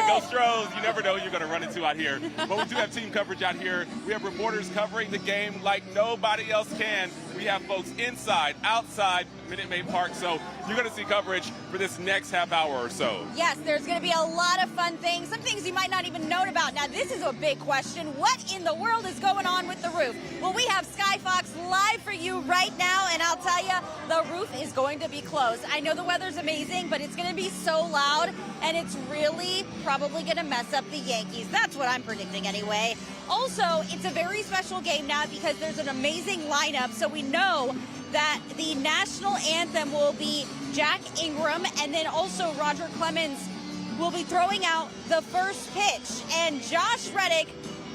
Go Stros. You never know who you're going to run into out here. But we do have team coverage out here. We have reporters covering the game like nobody else can. We have folks inside, outside Minute Maid Park. So you're going to see coverage for this next half hour or so. Yes, there's going to be a lot of fun things, some things you might not even know about. Now, this is a big question. What in the world is going on with the roof? Well, we have Sky Fox live for you right now, and I'll tell you, the roof is going to be closed. I know the weather's amazing, but it's going to be so loud, and it's really probably going to mess up the Yankees. That's what I'm predicting anyway. Also, it's a very special game now because there's an amazing lineup, so we know that the national anthem will be Jack Ingram, and then also Roger Clemens will be throwing out the first pitch, and Josh Reddick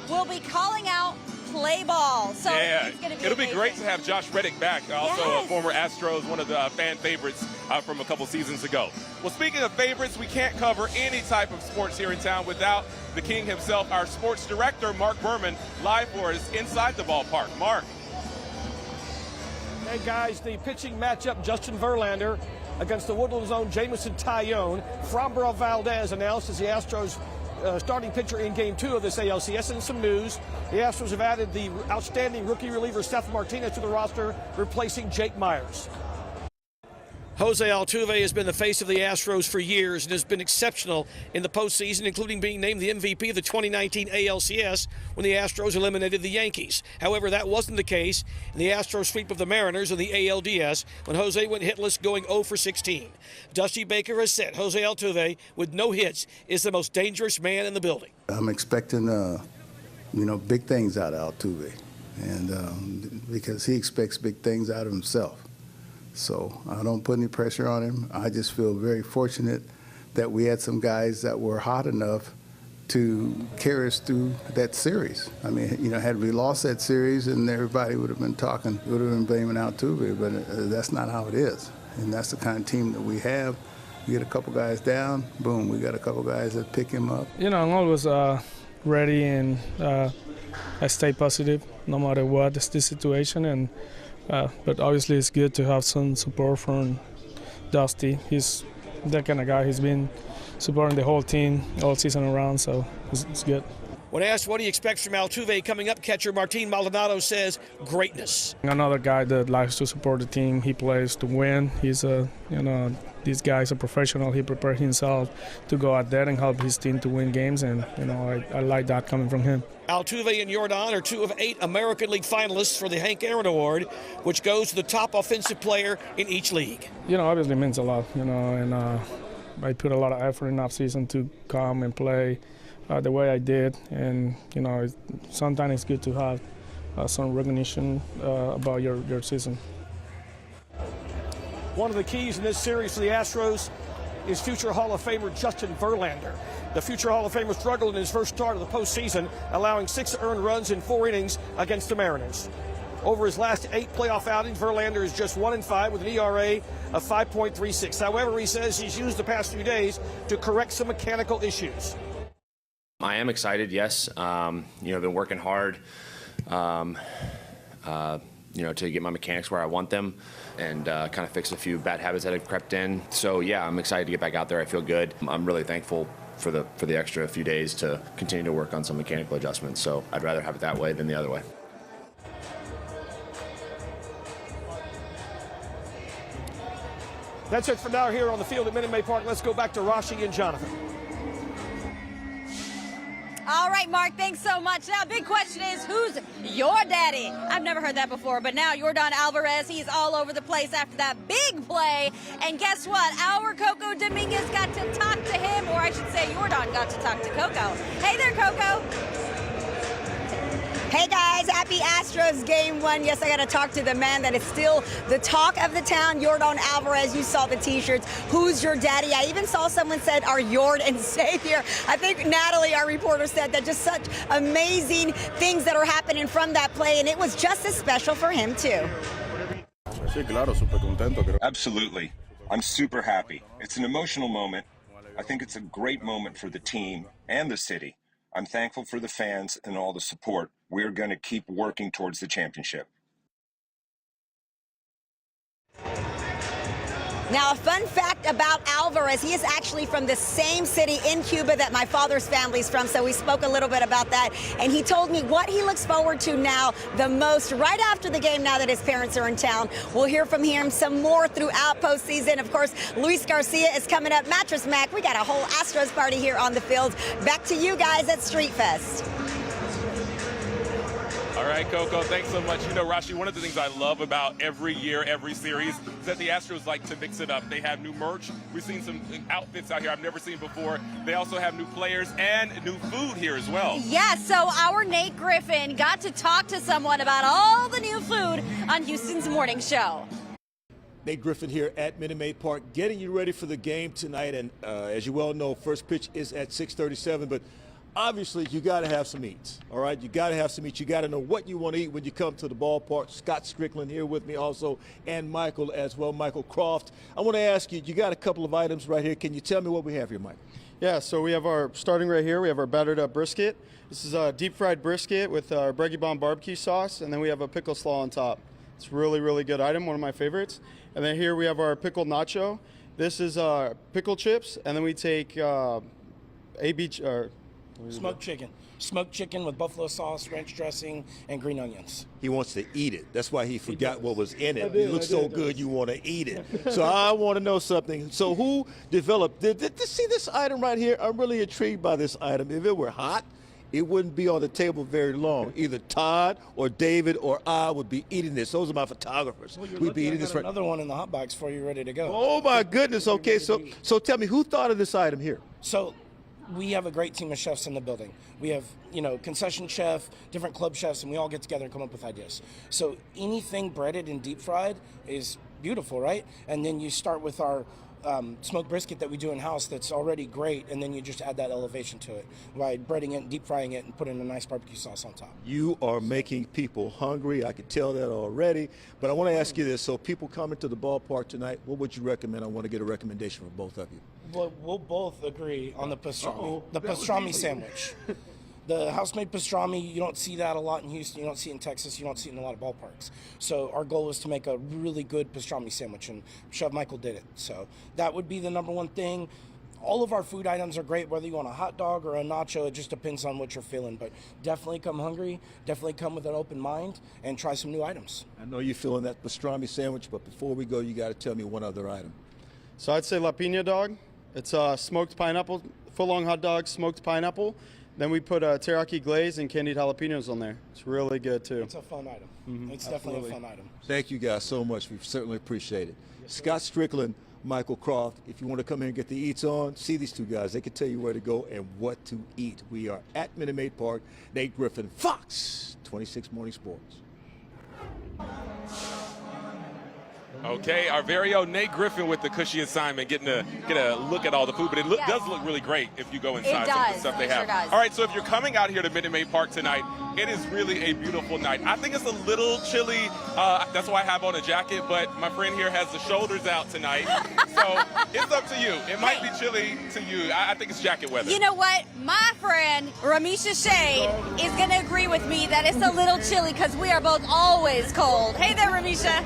will be calling out play ball. So yeah, it'll be amazing. great to have Josh Reddick back, also Yes. a former Astros, one of the fan favorites from a couple seasons ago. Well, speaking of favorites, we can't cover any type of sports here in town without the king himself, our sports director, Mark Berman, live for us inside the ballpark. Mark. Hey guys, the pitching matchup, Justin Verlander against the Woodlands' own Jamison Tyone. Framber Valdez announced as the Astros starting pitcher in Game 2 of this ALCS. And some news, the Astros have added the outstanding rookie reliever Seth Martinez to the roster, replacing Jake Myers. Jose Altuve has been the face of the Astros for years and has been exceptional in the postseason, including being named the MVP of the 2019 ALCS when the Astros eliminated the Yankees. However, that wasn't the case in the Astros sweep of the Mariners in the ALDS when Jose went hitless, going 0 for 16. Dusty Baker has said Jose Altuve, with no hits, is the most dangerous man in the building. I'm expecting, big things out of Altuve, and because he expects big things out of himself. So I don't put any pressure on him. I just feel very fortunate that we had some guys that were hot enough to carry us through that series. I mean, had we lost that series, and everybody would have been blaming Altuve, but that's not how it is. And that's the kind of team that we have. You get a couple guys down, boom, we got a couple guys that pick him up. I'm always ready, and I stay positive no matter what is the situation. And but obviously it's good to have some support from Dusty. He's that kind of guy. He's been supporting the whole team all season around, so it's good. When asked what he expects from Altuve coming up, catcher Martin Maldonado says greatness. Another guy that likes to support the team. He plays to win. He's this guy's a professional. He prepared himself to go out there and help his team to win games, and I like that coming from him. Altuve and Jordan are 2 of 8 American League finalists for the Hank Aaron Award, which goes to the top offensive player in each league. Obviously it means a lot, and I put a lot of effort in offseason to come and play the way I did, and sometimes it's good to have some recognition about your season. One of the keys in this series for the Astros is future Hall of Famer Justin Verlander. The future Hall of Famer struggled in his first start of the postseason, allowing 6 earned runs in 4 innings against the Mariners. Over his last 8 playoff outings, Verlander is just 1-5 with an ERA of 5.36. However, he says he's used the past few days to correct some mechanical issues. I am excited, yes. I've been working hard, to get my mechanics where I want them, and kind of fix a few bad habits that have crept in. So yeah, I'm excited to get back out there. I feel good. I'm really thankful for the extra few days to continue to work on some mechanical adjustments. So I'd rather have it that way than the other way. That's it for now here on the field at Minute Maid Park. Let's go back to Rashi and Jonathan. All right, Mark, thanks so much. Now, big question is, who's your daddy? I've never heard that before, but now Jordan Alvarez, he's all over the place after that big play. And guess what? Our Coco Dominguez got to talk to him, or I should say Jordan got to talk to Coco. Hey there, Coco. Hey guys, happy Astros Game 1. Yes, I got to talk to the man that is still the talk of the town, Jordan Alvarez. You saw the t-shirts. Who's your daddy? I even saw someone said our Yord and Savior. I think Natalie, our reporter, said that just such amazing things that are happening from that play, and it was just as special for him too. Absolutely. I'm super happy. It's an emotional moment. I think it's a great moment for the team and the city. I'm thankful for the fans and all the support. We're going to keep working towards the championship. Now, a fun fact about Alvarez, he is actually from the same city in Cuba that my father's family's from, so we spoke a little bit about that. And he told me what he looks forward to now the most right after the game, now that his parents are in town. We'll hear from him some more throughout postseason. Of course, Luis Garcia is coming up. Mattress Mac, we got a whole Astros party here on the field. Back to you guys at Street Fest. All right, Coco, thanks so much. You know, Rashi, one of the things I love about every year, every series, is that the Astros like to mix it up. They have new merch. We've seen some outfits out here I've never seen before. They also have new players and new food here as well. Yeah, so our Nate Griffin got to talk to someone about all the new food on Houston's Morning Show. Nate Griffin here at Minute Maid Park, getting you ready for the game tonight. And as you well know, first pitch is at 6:37, but obviously, you got to have some eats, all right? You got to have some eats. You got to know what you want to eat when you come to the ballpark. Scott Strickland here with me also, and Michael as well, Michael Croft. I want to ask you, you got a couple of items right here. Can you tell me what we have here, Mike? Yeah, so we have our, starting right here, we have our battered up brisket. This is a deep fried brisket with our Breggie Bomb barbecue sauce, and then we have a pickle slaw on top. It's a really, really good item, one of my favorites. And then here we have our pickled nacho. This is pickle chips, and then we take Smoked chicken. Smoked chicken with buffalo sauce, ranch dressing, and green onions. He wants to eat it. That's why he forgot what was in it. It looks so good, you want to eat it. So I want to know something. So who developed, see this item right here? I'm really intrigued by this item. If it were hot, it wouldn't be on the table very long. Either Todd or David or I would be eating this. Those are my photographers. Well, We'd be eating this right. Another one in the hot box for you, ready to go. Oh my goodness. Okay, so tell me, who thought of this item here? So we have a great team of chefs in the building. We have, you know, concession chef, different club chefs, and we all get together and come up with ideas. So anything breaded and deep fried is beautiful, right? And then you start with our smoked brisket that we do in-house that's already great, and then you just add that elevation to it by breading it, deep frying it, and putting a nice barbecue sauce on top. You are making people hungry. I can tell that already. But I want to ask you this. So people coming to the ballpark tonight, what would you recommend? I want to get a recommendation from both of you. Well, we'll both agree on the pastrami. The pastrami sandwich. The house-made pastrami, you don't see that a lot in Houston. You don't see it in Texas. You don't see it in a lot of ballparks. So our goal is to make a really good pastrami sandwich, and Chef Michael did it. So that would be the number one thing. All of our food items are great, whether you want a hot dog or a nacho. It just depends on what you're feeling. But definitely come hungry. Definitely come with an open mind and try some new items. I know you're feeling that pastrami sandwich, but before we go, you got to tell me one other item. So I'd say La Piña dog. It's smoked pineapple, full-on hot dog, smoked pineapple. Then we put teriyaki glaze and candied jalapenos on there. It's really good, too. It's a fun item. It's definitely a fun item. Thank you guys so much. We certainly appreciate it. Scott Strickland, Michael Croft, if you want to come here and get the eats on, see these two guys. They can tell you where to go and what to eat. We are at Minute Maid Park. Nate Griffin, Fox 26 Morning Sports. Okay, our very own Nate Griffin with the cushy assignment, getting to get a look at all the food, but it does look really great if you go inside some of the stuff they have. Does. All right, so if you're coming out here to Minute Maid Park tonight, it is really a beautiful night. I think it's a little chilly. That's why I have on a jacket, but my friend here has the shoulders out tonight. So it's up to you. It might be chilly to you. I think it's jacket weather. You know what? My friend, Ramisha Shade, is going to agree with me that it's a little chilly because we are both always cold. Hey there, Ramisha.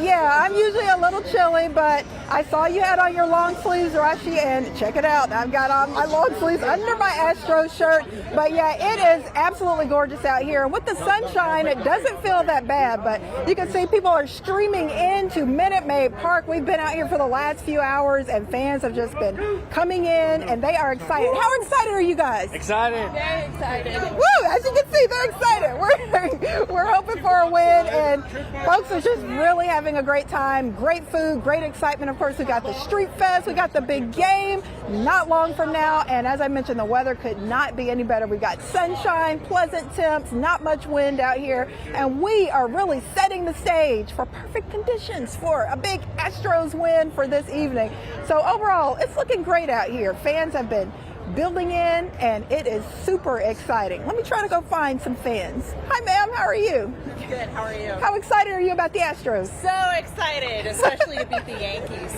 Yeah, I'm usually a little chilly, but I saw you had on your long sleeves, Rashi, and check it out. I've got on my long sleeves under my Astros shirt. But yeah, it is absolutely gorgeous out here. With the sunshine, it doesn't feel that bad, but you can see people are streaming into Minute Maid Park. We've been out here for the last few hours, and fans have just been coming in, and they are excited. How excited are you guys? Excited. Very excited. Woo! As you can see, they're excited. We're hoping for a win, and folks are just really having a great time. Great food, great excitement. Of course, we got the Street Fest, we got the big game not long from now, and as I mentioned, the weather could not be any better. We got sunshine, pleasant temps, not much wind out here, and we are really setting the stage for perfect conditions for a big Astros win for this evening. So overall, it's looking great out here. Fans have been building in, and it is super exciting. Let me try to go find some fans. Hi, ma'am. How are you? Good. How are you? How excited are you about the Astros? So excited, especially to beat the Yankees.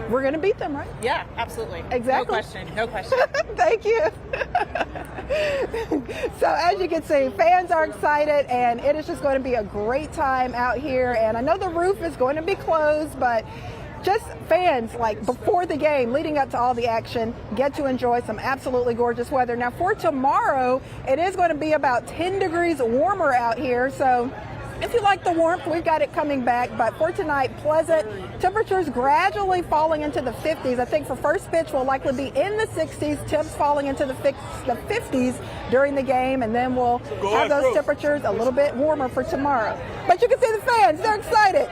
we're going to beat them, right? Yeah, absolutely. Exactly. No question. Thank you. So as you can see, fans are excited, and it is just going to be a great time out here. And I know the roof is going to be closed, but just fans, like before the game, leading up to all the action, get to enjoy some absolutely gorgeous weather. Now for tomorrow, it is going to be about 10 degrees warmer out here. So if you like the warmth, we've got it coming back. But for tonight, pleasant. Temperatures gradually falling into the 50s. I think for first pitch, we'll likely be in the 60s. Temps falling into the 50s during the game. And then we'll have those temperatures a little bit warmer for tomorrow. But you can see the fans. They're excited.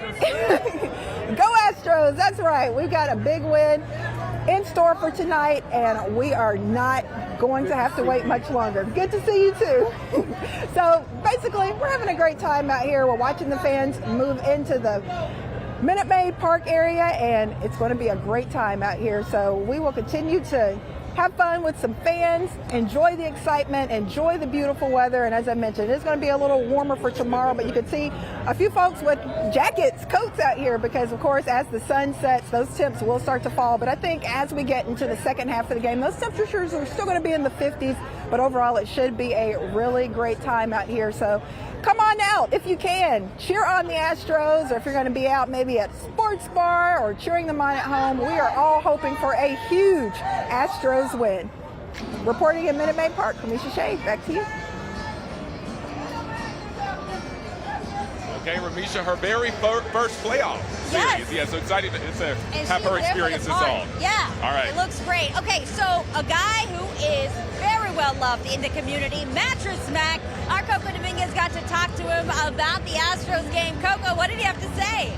Go Astros. That's right. We've got a big win in store for tonight, and we are not going to have to wait much longer. Good to see you too. So basically, we're having a great time out here. We're watching the fans move into the Minute Maid Park area, and it's going to be a great time out here. So we will continue to have fun with some fans, enjoy the excitement, enjoy the beautiful weather. And as I mentioned, it's going to be a little warmer for tomorrow, but you can see a few folks with jackets, coats out here, because of course, as the sun sets, those temps will start to fall. But I think as we get into the second half of the game, those temperatures are still going to be in the 50s, but overall it should be a really great time out here. So come on out if you can. Cheer on the Astros, or if you're going to be out maybe at a sports bar or cheering them on at home. We are all hoping for a huge Astros win. Reporting in Minute Maid Park, Kamisha Shea, back to you. Okay, Ramisha, her very first playoff series. Yeah, so excited to have her experience this all. Yeah, all right. It looks great. Okay, so a guy who is very well loved in the community, Mattress Mac. Our Coco Dominguez got to talk to him about the Astros game. Coco, what did he have to say?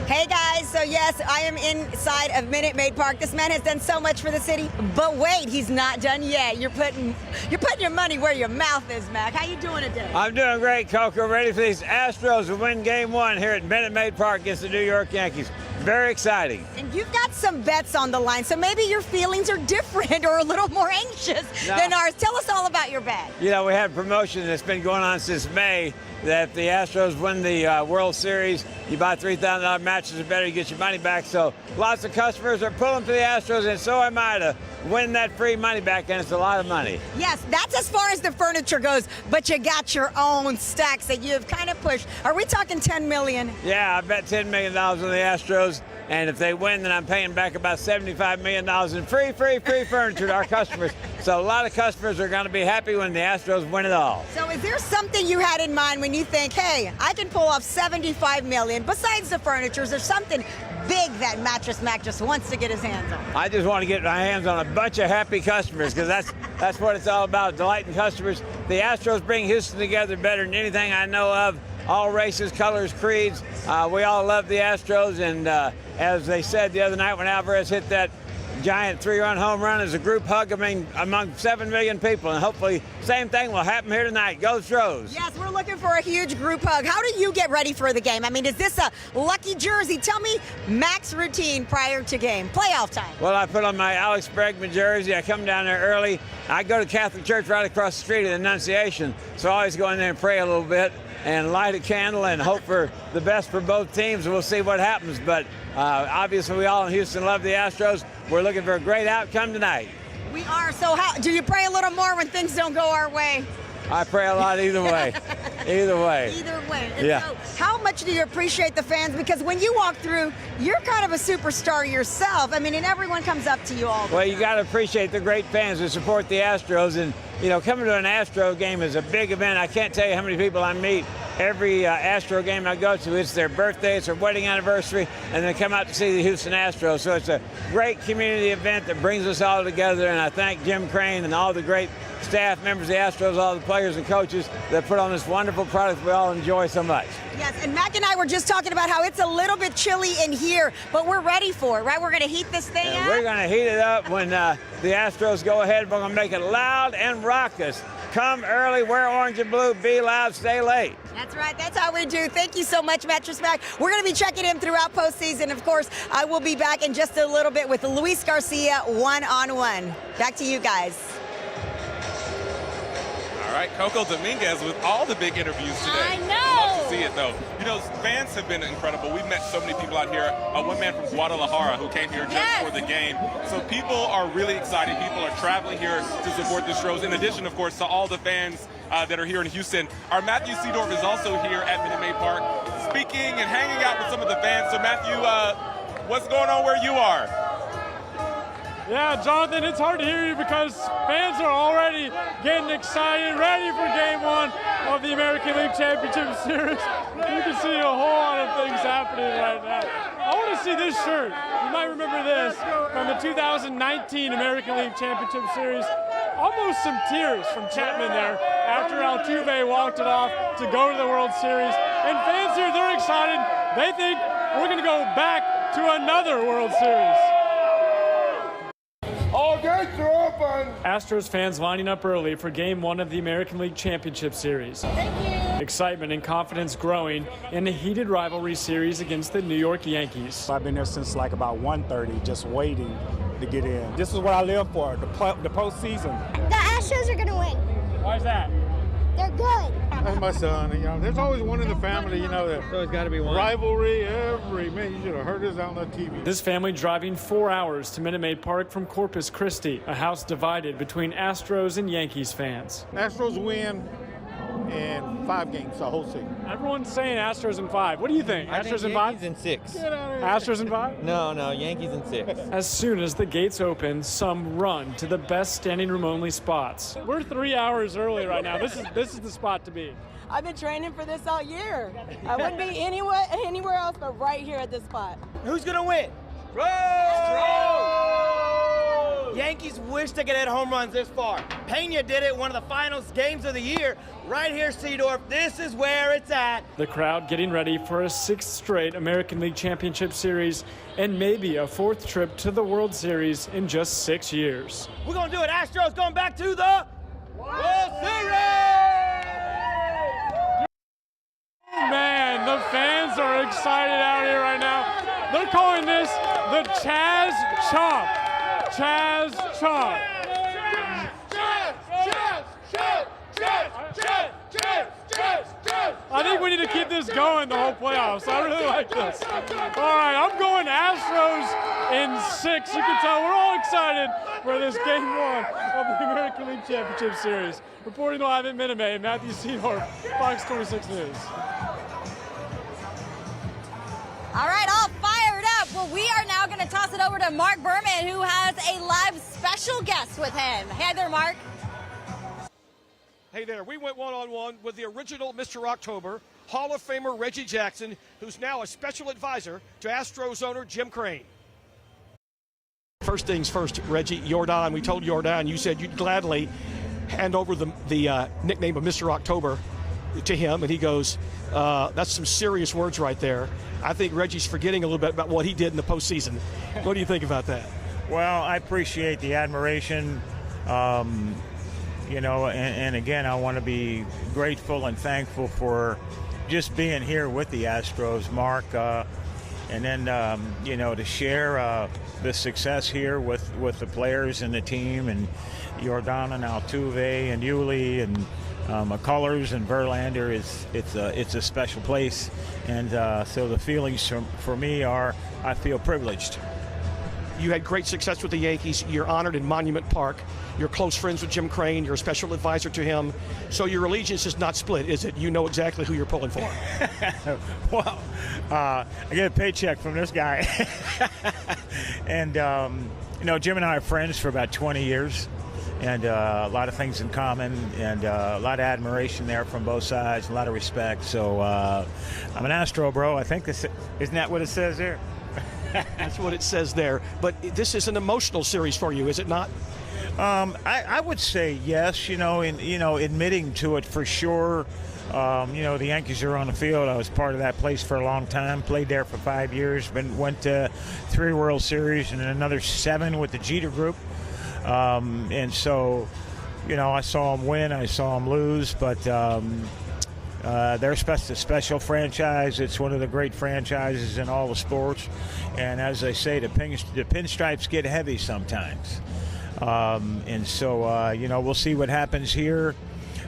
Hey guys, so yes, I am inside of Minute Maid Park. This man has done so much for the city, but wait, he's not done yet. You're putting your money where your mouth is, Mac. How you doing today? I'm doing great, Coco. Ready for these Astros to win Game 1 here at Minute Maid Park against the New York Yankees. Very exciting. And you've got some bets on the line, so maybe your feelings are different or a little more anxious than ours. Tell us all about your bet. You know, we had a promotion that's been going on since May that if the Astros win the World Series, you buy $3,000 matches or better, you get your money back. So lots of customers are pulling for the Astros, and so am I, to win that free money back, and it's a lot of money. Yes, that's as far as the furniture goes, but you got your own stacks that you've kind of pushed. Are we talking $10 million? Yeah, I bet $10 million on the Astros, and if they win, then I'm paying back about $75 million in free furniture to our customers. So a lot of customers are going to be happy when the Astros win it all. So is there something you had in mind when you think, hey, I can pull off $75 million besides the furniture? Is there something big that Mattress Mac just wants to get his hands on? I just want to get my hands on a bunch of happy customers, because that's what it's all about, delighting customers. The Astros bring Houston together better than anything I know of. All races, colors, creeds. We all love the Astros, and as they said the other night when Alvarez hit that giant 3-run home run, as a group hug among 7 million people, and hopefully same thing will happen here tonight. Go Astros. Yes, we're looking for a huge group hug. How do you get ready for the game? I mean, is this a lucky jersey? Tell me Mac's routine prior to game, playoff time. Well, I put on my Alex Bregman jersey. I come down there early. I go to Catholic Church right across the street at Annunciation, so I always go in there and pray a little bit and light a candle and hope for the best for both teams. We'll see what happens, but obviously we all in Houston love the Astros. We're looking for a great outcome tonight. We are. So how do you pray a little more when things don't go our way? I pray a lot either way. Either way. Either way. And yeah. So how much do you appreciate the fans? Because when you walk through, you're kind of a superstar yourself. I mean, and everyone comes up to you all the time. Well, you got to appreciate the great fans who support the Astros. And, you know, coming to an Astro game is a big event. I can't tell you how many people I meet every Astro game I go to. It's their birthday, it's their wedding anniversary, and they come out to see the Houston Astros. So it's a great community event that brings us all together. And I thank Jim Crane and all the great staff members of the Astros, all the players and coaches that put on this wonderful product we all enjoy so much. Yes, and Mac and I were just talking about how it's a little bit chilly in here, but we're ready for it, right? We're going to heat this thing up. We're going to heat it up when the Astros go ahead. We're going to make it loud and raucous. Come early, wear orange and blue, be loud, stay late. That's right. That's how we do. Thank you so much, Mattress Mac. We're going to be checking in throughout postseason. Of course, I will be back in just a little bit with Luis Garcia one-on-one. Back to you guys. All right, Coco Dominguez with all the big interviews today. I know. see it, though. You know, fans have been incredible. We've met so many people out here. One man from Guadalajara who came here just for the game. So people are really excited. People are traveling here to support the Astros, in addition, of course, to all the fans that are here in Houston. Our Matthew Seedorf is also here at Minute Maid Park, speaking and hanging out with some of the fans. So, Matthew, what's going on where you are? Yeah, Jonathan, it's hard to hear you because fans are already getting excited, ready for Game 1 of the American League Championship Series. You can see a whole lot of things happening right now. I want to see this shirt. You might remember this from the 2019 American League Championship Series. Almost some tears from Chapman there after Altuve walked it off to go to the World Series. And fans here, they're excited. They think we're going to go back to another World Series. All gates are open! Astros fans lining up early for Game 1 of the American League Championship Series. Thank you. Excitement and confidence growing in a heated rivalry series against the New York Yankees. I've been there since like about 1:30, just waiting to get in. This is what I live for, the postseason. The Astros are going to win. Why is that? They're good. That's my son. You know, there's always one in the family. You know, that always got to be one. Rivalry. Man, you should have heard this on the TV. This family driving 4 hours to Minute Maid Park from Corpus Christi, a house divided between Astros and Yankees fans. Astros win in 5 games, the whole season. Everyone's saying Astros in 5. What do you think? Astros in 5? Yankees in 6. Astros in 5? No, Yankees in 6. As soon as the gates open, some run to the best standing room only spots. We're 3 hours early right now. This is the spot to be. I've been training for this all year. I wouldn't be anywhere else but right here at this spot. Who's going to win? Yankees wish they could hit home runs this far. Pena did it, one of the finals games of the year. Right here, Seedorf, this is where it's at. The crowd getting ready for a 6th straight American League Championship Series and maybe a 4th trip to the World Series in just 6 years. We're going to do it. Astros going back to the World Series! Man, the fans are excited out here right now. They're calling this the Chaz Chomp. Chaz Chomp. I think we need to keep this going the whole playoffs. I really like this. All right, I'm going Astros in 6. You can tell we're all excited for this Game 1 of the American League Championship Series. Reporting live at Minute Maid, Matthew Seedorf, Fox 26 News. All right, all fired up. Well, we are now going to toss it over to Mark Berman, who has a live special guest with him. Hey there, Mark. Hey there, we went one-on-one with the original Mr. October, Hall of Famer Reggie Jackson, who's now a special advisor to Astros owner Jim Crane. First things first, Reggie, Jordan, we told Jordan, you said you'd gladly hand over the nickname of Mr. October to him, and he goes, that's some serious words right there. I think Reggie's forgetting a little bit about what he did in the postseason. What do you think about that? Well, I appreciate the admiration. You know, and again, I want to be grateful and thankful for just being here with the Astros, Mark, and then, you know, to share the success here with the players and the team, and Jordan and Altuve and Yuli and McCullers and Verlander. It's a special place, and so the feelings for me are, I feel privileged. You had great success with the Yankees. You're honored in Monument Park. You're close friends with Jim Crane. You're a special advisor to him. So your allegiance is not split, is it? You know exactly who you're pulling for. Well, I get a paycheck from this guy. And, you know, Jim and I are friends for about 20 years. And a lot of things in common, and a lot of admiration there from both sides, a lot of respect. So I'm an Astro, bro. I think isn't that what it says there? That's what it says there. But this is an emotional series for you, is it not? I would say yes. You know, admitting to it for sure. You know, the Yankees are on the field. I was part of that place for a long time. Played there for 5 years. Went to 3 World Series and another 7 with the Jeter Group. And so, you know, I saw them win. I saw them lose, but they're a special franchise. It's one of the great franchises in all the sports. And as they say, the pinstripes get heavy sometimes. And so, you know, we'll see what happens here.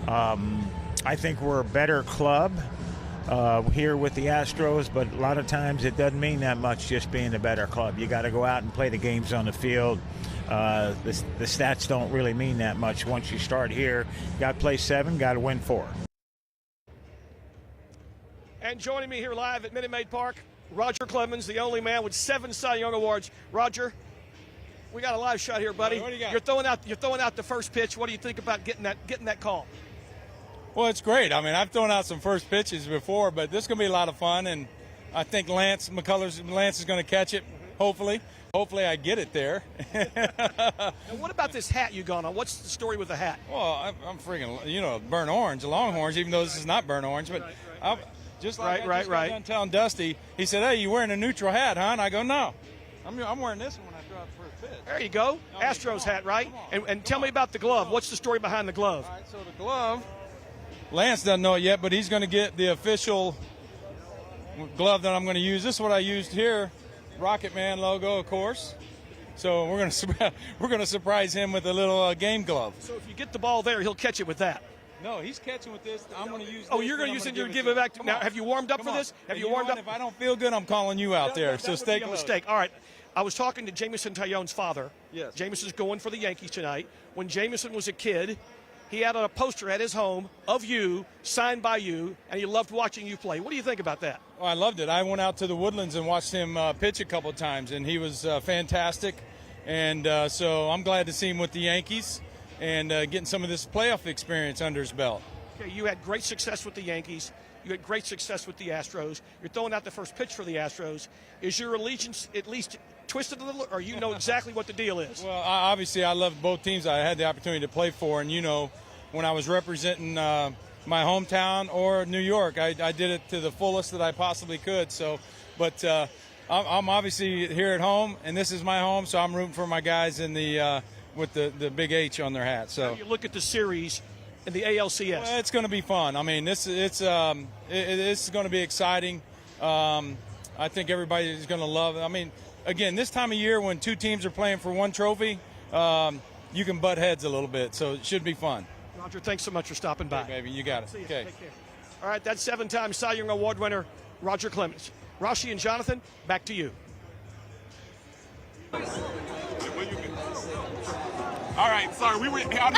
I think we're a better club here with the Astros, but a lot of times it doesn't mean that much just being a better club. You got to go out and play the games on the field. The stats don't really mean that much once you start here. Got to play 7, got to win 4. And joining me here live at Minute Maid Park, Roger Clemens, the only man with 7 Cy Young awards. Roger, we got a live shot here, buddy. What do you got? You're throwing out the first pitch. What do you think about getting that call? Well, it's great. I mean, I've thrown out some first pitches before, but this is going to be a lot of fun, and I think Lance is going to catch it, hopefully. Hopefully I get it there. Now, what about this hat you got on? What's the story with the hat? Well, I'm freaking, burnt orange, Longhorns, even though this is not burnt orange, but I just got done telling Dusty, he said, "Hey, you wearing a neutral hat, huh?" And I go, "No, I'm wearing this one when I throw out the first pitch." There you go. Astros hat, right? And tell me about the glove. What's the story behind the glove? All right, so the glove, Lance doesn't know it yet, but he's going to get the official glove that I'm going to use. This is what I used here, Rocket Man logo, of course. So we're going to surprise him with a little game glove. So if you get the ball there, he'll catch it with that. No, he's catching with this. I'm going to use. Oh, you're going to use it. You're going to give it back to. Now, have you warmed up for this? Have you warmed up? If I don't feel good, I'm calling you out there. So stay close. Mistake. All right. I was talking to Jameson Taillon's father. Yes. Jameson's going for the Yankees tonight. When Jameson was a kid, he had a poster at his home of you, signed by you, and he loved watching you play. What do you think about that? Oh, I loved it. I went out to the Woodlands and watched him pitch a couple of times, and he was fantastic. And so I'm glad to see him with the Yankees and getting some of this playoff experience under his belt. Okay, you had great success with the Yankees. You had great success with the Astros. You're throwing out the first pitch for the Astros. Is your allegiance at least twisted a little, or you know exactly what the deal is? Well, obviously I love both teams I had the opportunity to play for, and when I was representing my hometown or New York, I did it to the fullest that I possibly could. So, but I'm obviously here at home, and this is my home, so I'm rooting for my guys in the with the big H on their hat. So you look at the series in the ALCS. Well, it's going to be fun. I mean, this is going to be exciting. I think everybody is going to love it. I mean, again, this time of year when 2 teams are playing for 1 trophy, you can butt heads a little bit, so it should be fun. Roger, thanks so much for stopping by. Okay, baby, you got it. Okay. Take care. All right, that's 7-time Cy Young Award winner Roger Clemens. Rashi and Jonathan, back to you. All right, sorry, we were out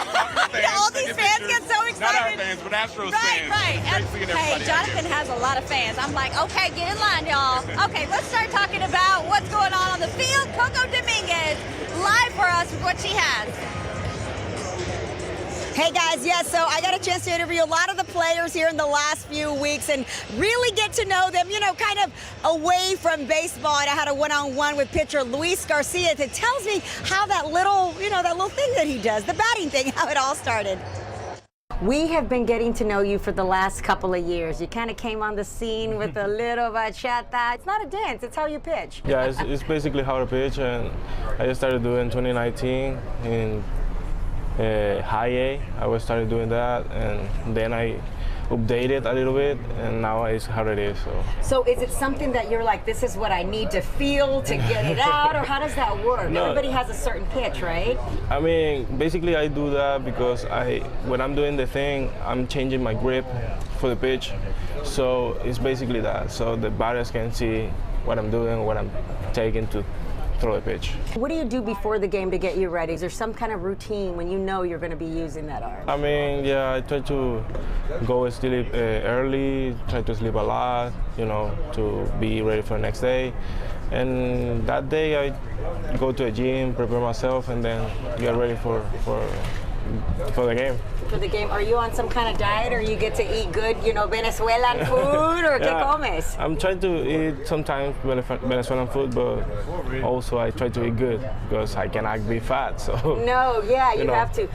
fans. All these fans get so excited. Not our fans, but Astros fans. Right. Great seeing everybody Hey, Jonathan has a lot of fans. I'm like, okay, get in line, y'all. Okay, let's start talking about what's going on the field. Coco Dominguez, live for us with what she has. Hey guys, yes, so I got a chance to interview a lot of the players here in the last few weeks and really get to know them, kind of away from baseball. And I had a one-on-one with pitcher Luis Garcia that tells me how that little thing that he does, the batting thing, how it all started. We have been getting to know you for the last couple of years. You kind of came on the scene with a little bachata. It's not a dance, it's how you pitch. Yeah, it's basically how to pitch, and I just started doing 2019 in high A. I started doing that, and then I updated a little bit, and now it's how it is. So is it something that you're like, this is what I need to feel to get it out, or how does that work? No. Everybody has a certain pitch, right? I mean, basically I do that because when I'm doing the thing, I'm changing my grip for the pitch. So it's basically that. So the batters can see what I'm doing, what I'm taking to throw the pitch. What do you do before the game to get you ready? Is there some kind of routine when you know you're going to be using that arm? I mean, yeah, I try to go sleep early, try to sleep a lot, to be ready for the next day. And that day I go to a gym, prepare myself, and then get ready for the game. For the game, are you on some kind of diet, or you get to eat good, Venezuelan food, or ¿qué comes? I'm trying to eat sometimes Venezuelan food, but also I try to eat good because I cannot be fat. So no, yeah, you have to.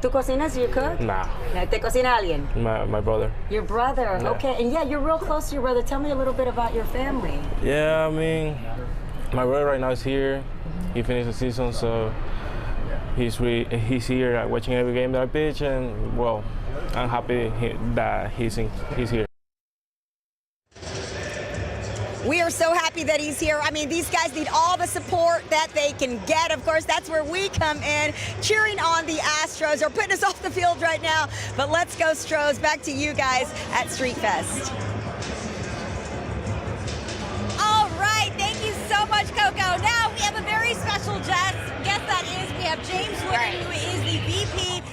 ¿Tú cocinas? You cook? Nah. ¿Te cocina alguien? My brother. Your brother, yeah. Okay, and yeah, you're real close to your brother. Tell me a little bit about your family. Yeah, I mean, my brother right now is here. He finished the season, so he's here watching every game that I pitch, and well, I'm happy that he's here. We are so happy that he's here. I mean, these guys need all the support that they can get. Of course, that's where we come in, cheering on the Astros. They're putting us off the field right now. But let's go, Stros. Back to you guys at Street Fest. we have a very special guest that is. We have James Woodard, who is the VP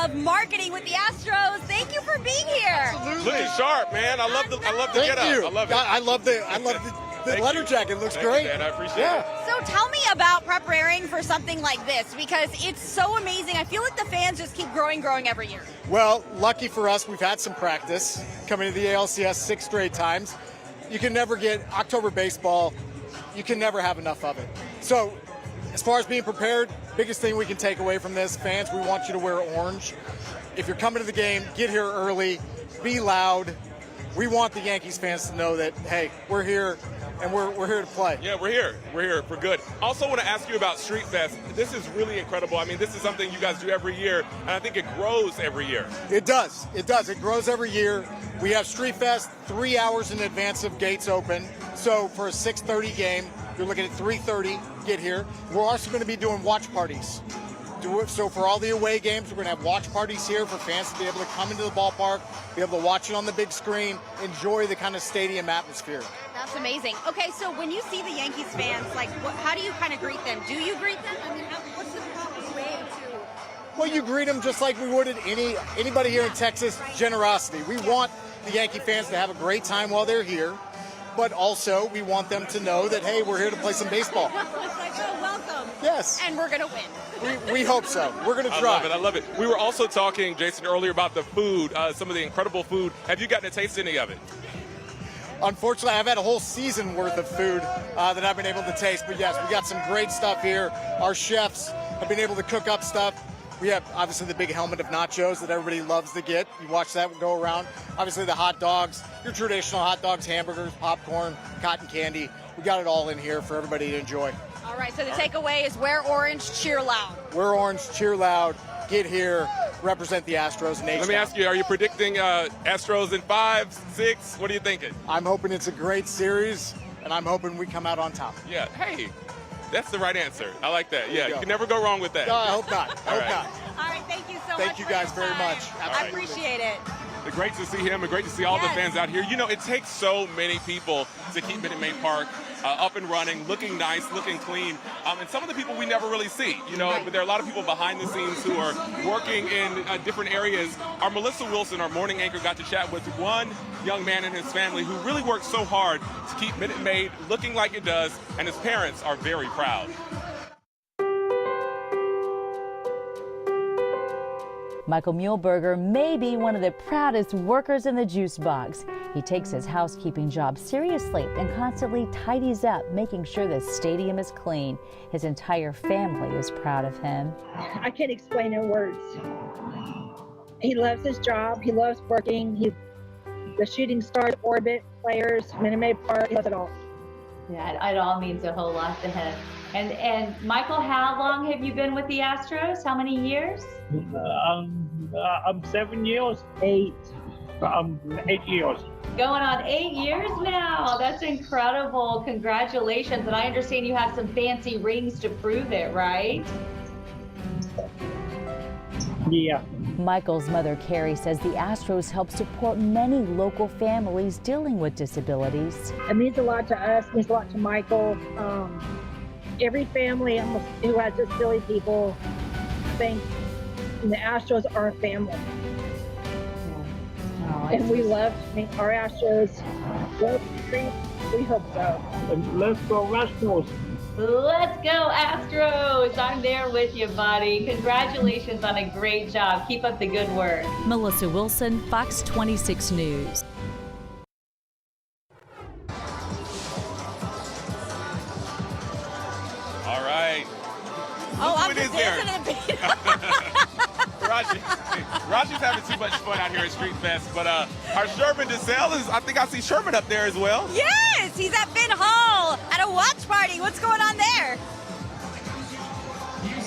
of marketing with the Astros. Thank you for being here. Absolutely. Looking sharp, man. I love the get up. I love it. I love the letter jacket. Looks great. You, Dan. I appreciate it. So tell me about preparing for something like this, because it's so amazing. I feel like the fans just keep growing every year. Well, lucky for us, we've had some practice coming to the ALCS 6 straight times. You can never get October baseball. You can never have enough of it. So as far as being prepared, biggest thing we can take away from this, fans, we want you to wear orange. If you're coming to the game, get here early, be loud. We want the Yankees fans to know that, hey, we're here and we're here to play. Yeah, we're here. We're here for good. Also want to ask you about Street Fest. This is really incredible. I mean, this is something you guys do every year, and I think it grows every year. It does. It does. It grows every year. We have Street Fest 3 hours in advance of gates open. So for a 6:30 game, you're looking at 3:30, get here. We're also going to be doing watch parties. So for all the away games, we're going to have watch parties here for fans to be able to come into the ballpark, be able to watch it on the big screen, enjoy the kind of stadium atmosphere. That's amazing. Okay, so when you see the Yankees fans, like, how do you kind of greet them? Do you greet them? I mean, what's the proper way to? Well, you greet them just like we would at anybody here in Texas. Generosity. We want the Yankee fans to have a great time while they're here, but also we want them to know that, hey, we're here to play some baseball. It's like, oh, welcome. Yes. And we're going to win. We hope so. We're going to try. I love it. We were also talking, Jason, earlier about the food, some of the incredible food. Have you gotten to taste any of it? Unfortunately, I've had a whole season worth of food that I've been able to taste. But yes, we got some great stuff here. Our chefs have been able to cook up stuff. We have obviously the big helmet of nachos that everybody loves to get. You watch that go around. Obviously the hot dogs, your traditional hot dogs, hamburgers, popcorn, cotton candy. We got it all in here for everybody to enjoy. All right, so the takeaway is wear orange, cheer loud. Wear orange, cheer loud, get here, represent the Astros nation. Let me ask you, are you predicting Astros in 5, 6? What are you thinking? I'm hoping it's a great series, and I'm hoping we come out on top. Yeah, hey, that's the right answer. I like that. Yeah, you can never go wrong with that. No, I hope not. I hope not. All right, thank you so much. Thank you guys very much. I appreciate it. Great to see him and great to see all the fans out here. You know, it takes so many people to keep Minute Maid Park up and running, looking nice, looking clean. And some of the people we never really see, you know, but there are a lot of people behind the scenes who are working in different areas. Our Melissa Wilson, our morning anchor, got to chat with one young man and his family who really worked so hard to keep Minute Maid looking like it does, and his parents are very proud. Michael Muehlberger may be one of the proudest workers in the juice box. He takes his housekeeping job seriously and constantly tidies up, making sure the stadium is clean. His entire family is proud of him. I can't explain in words. He loves his job. He loves working. The shooting stars, orbit, players, Minute Maid Park, he loves it all. Yeah, it all means a whole lot to him. And Michael, how long have you been with the Astros? How many years? I'm 7 years. 8 years. Going on 8 years now. That's incredible. Congratulations. And I understand you have some fancy rings to prove it, right? Yeah. Michael's mother, Carrie, says the Astros help support many local families dealing with disabilities. It means a lot to us. It means a lot to Michael. Every family who has disability people think the Astros are a family. And we love our Astros. We hope so. Let's go Astros. Let's go Astros. I'm there with you, buddy. Congratulations on a great job. Keep up the good work. Melissa Wilson, Fox 26 News. All right. Oh, I'm it is there. Raji's having too much fun out here at Street Fest, but our Sherman DeSalle is, I think I see Sherman up there as well. Yes, he's at Finn Hall at a watch party. What's going on there?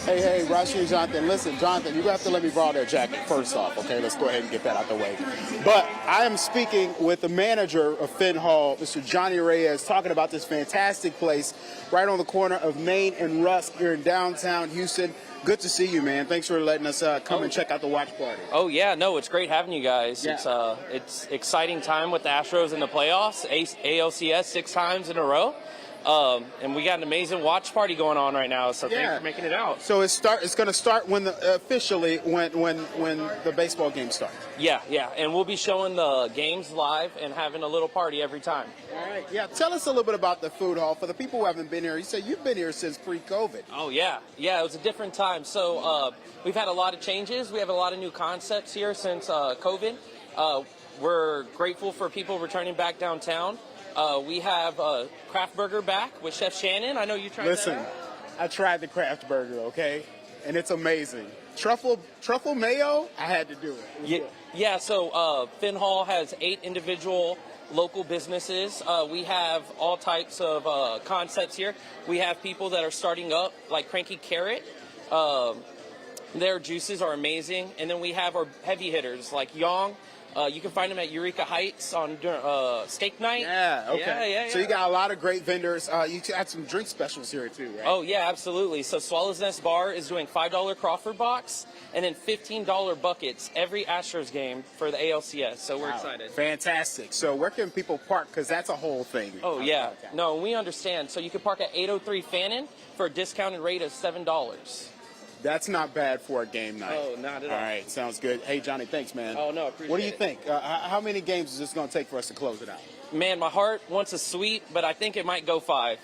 Hey, Raji and Jonathan, listen, Jonathan, you have to let me borrow that jacket first off, okay? Let's go ahead and get that out the way. But I am speaking with the manager of Finn Hall, Mr. Johnny Reyes, talking about this fantastic place right on the corner of Main and Rusk here in downtown Houston. Good to see you, man. Thanks for letting us come and check out the watch party. Oh, yeah, no, it's great having you guys. Yeah. It's exciting time with the Astros in the playoffs, ALCS 6 times in a row. And we got an amazing watch party going on right now, so thanks for making it out. So it's going to start when officially when the baseball game starts. Yeah, and we'll be showing the games live and having a little party every time. All right, yeah. Tell us a little bit about the food hall for the people who haven't been here. You said you've been here since pre-COVID. Oh yeah, it was a different time. So we've had a lot of changes. We have a lot of new concepts here since COVID. We're grateful for people returning back downtown. We have Kraft Burger back with Chef Shannon. I know you tried that out. I tried the Kraft Burger, okay? And it's amazing. Truffle mayo, I had to do it. Yeah, so Finn Hall has 8 individual local businesses. We have all types of concepts here. We have people that are starting up, like Cranky Carrot. Their juices are amazing. And then we have our heavy hitters, like Yong. You can find them at Eureka Heights on steak night. Yeah, okay. Yeah. So you got a lot of great vendors. You got some drink specials here too, right? Oh, yeah, absolutely. So Swallow's Nest Bar is doing $5 Crawford box and then $15 buckets every Astros game for the ALCS. So we're excited. Fantastic. So where can people park? Because that's a whole thing. Oh, yeah. No, we understand. So you can park at 803 Fannin for a discounted rate of $7. That's not bad for a game night. Oh, not at all. All right, sounds good. Hey, Johnny, thanks, man. Oh, no, appreciate it. What do you think? How many games is this going to take for us to close it out? Man, my heart wants a sweep, but I think it might go 5.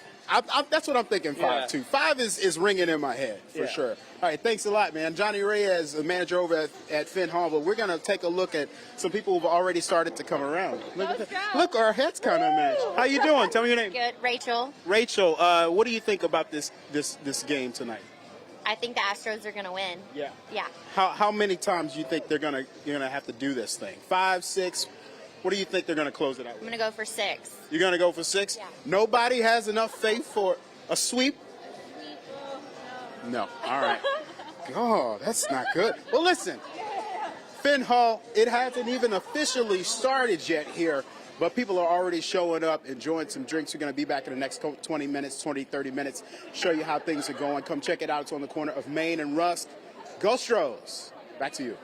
That's what I'm thinking, 5 too. 5 is ringing in my head, for sure. All right, thanks a lot, man. Johnny Reyes, the manager over at Finn Hall, but we're going to take a look at some people who've already started to come around. Look, our heads kind of match. How you doing? Tell me your name. Good, Rachel. Rachel, what do you think about this game tonight? I think the Astros are going to win. Yeah. Yeah. How many times do you think you're gonna have to do this thing? 5, 6? What do you think they're gonna close it out with? I'm going to go for 6. You're gonna go for 6? Yeah. Nobody has enough faith for a sweep? No. All right. Oh, that's not good. Well, listen, Finn Hall, it hasn't even officially started yet here, but people are already showing up, enjoying some drinks. We're going to be back in the next 20 minutes, 20, 30 minutes, show you how things are going. Come check it out. It's on the corner of Main and Rusk. Go Astros. Back to you.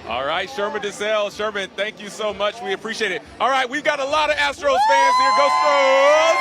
All right, Sherman DeSalle. Sherman, thank you so much. We appreciate it. All right, we've got a lot of Astros fans here. Go Astros!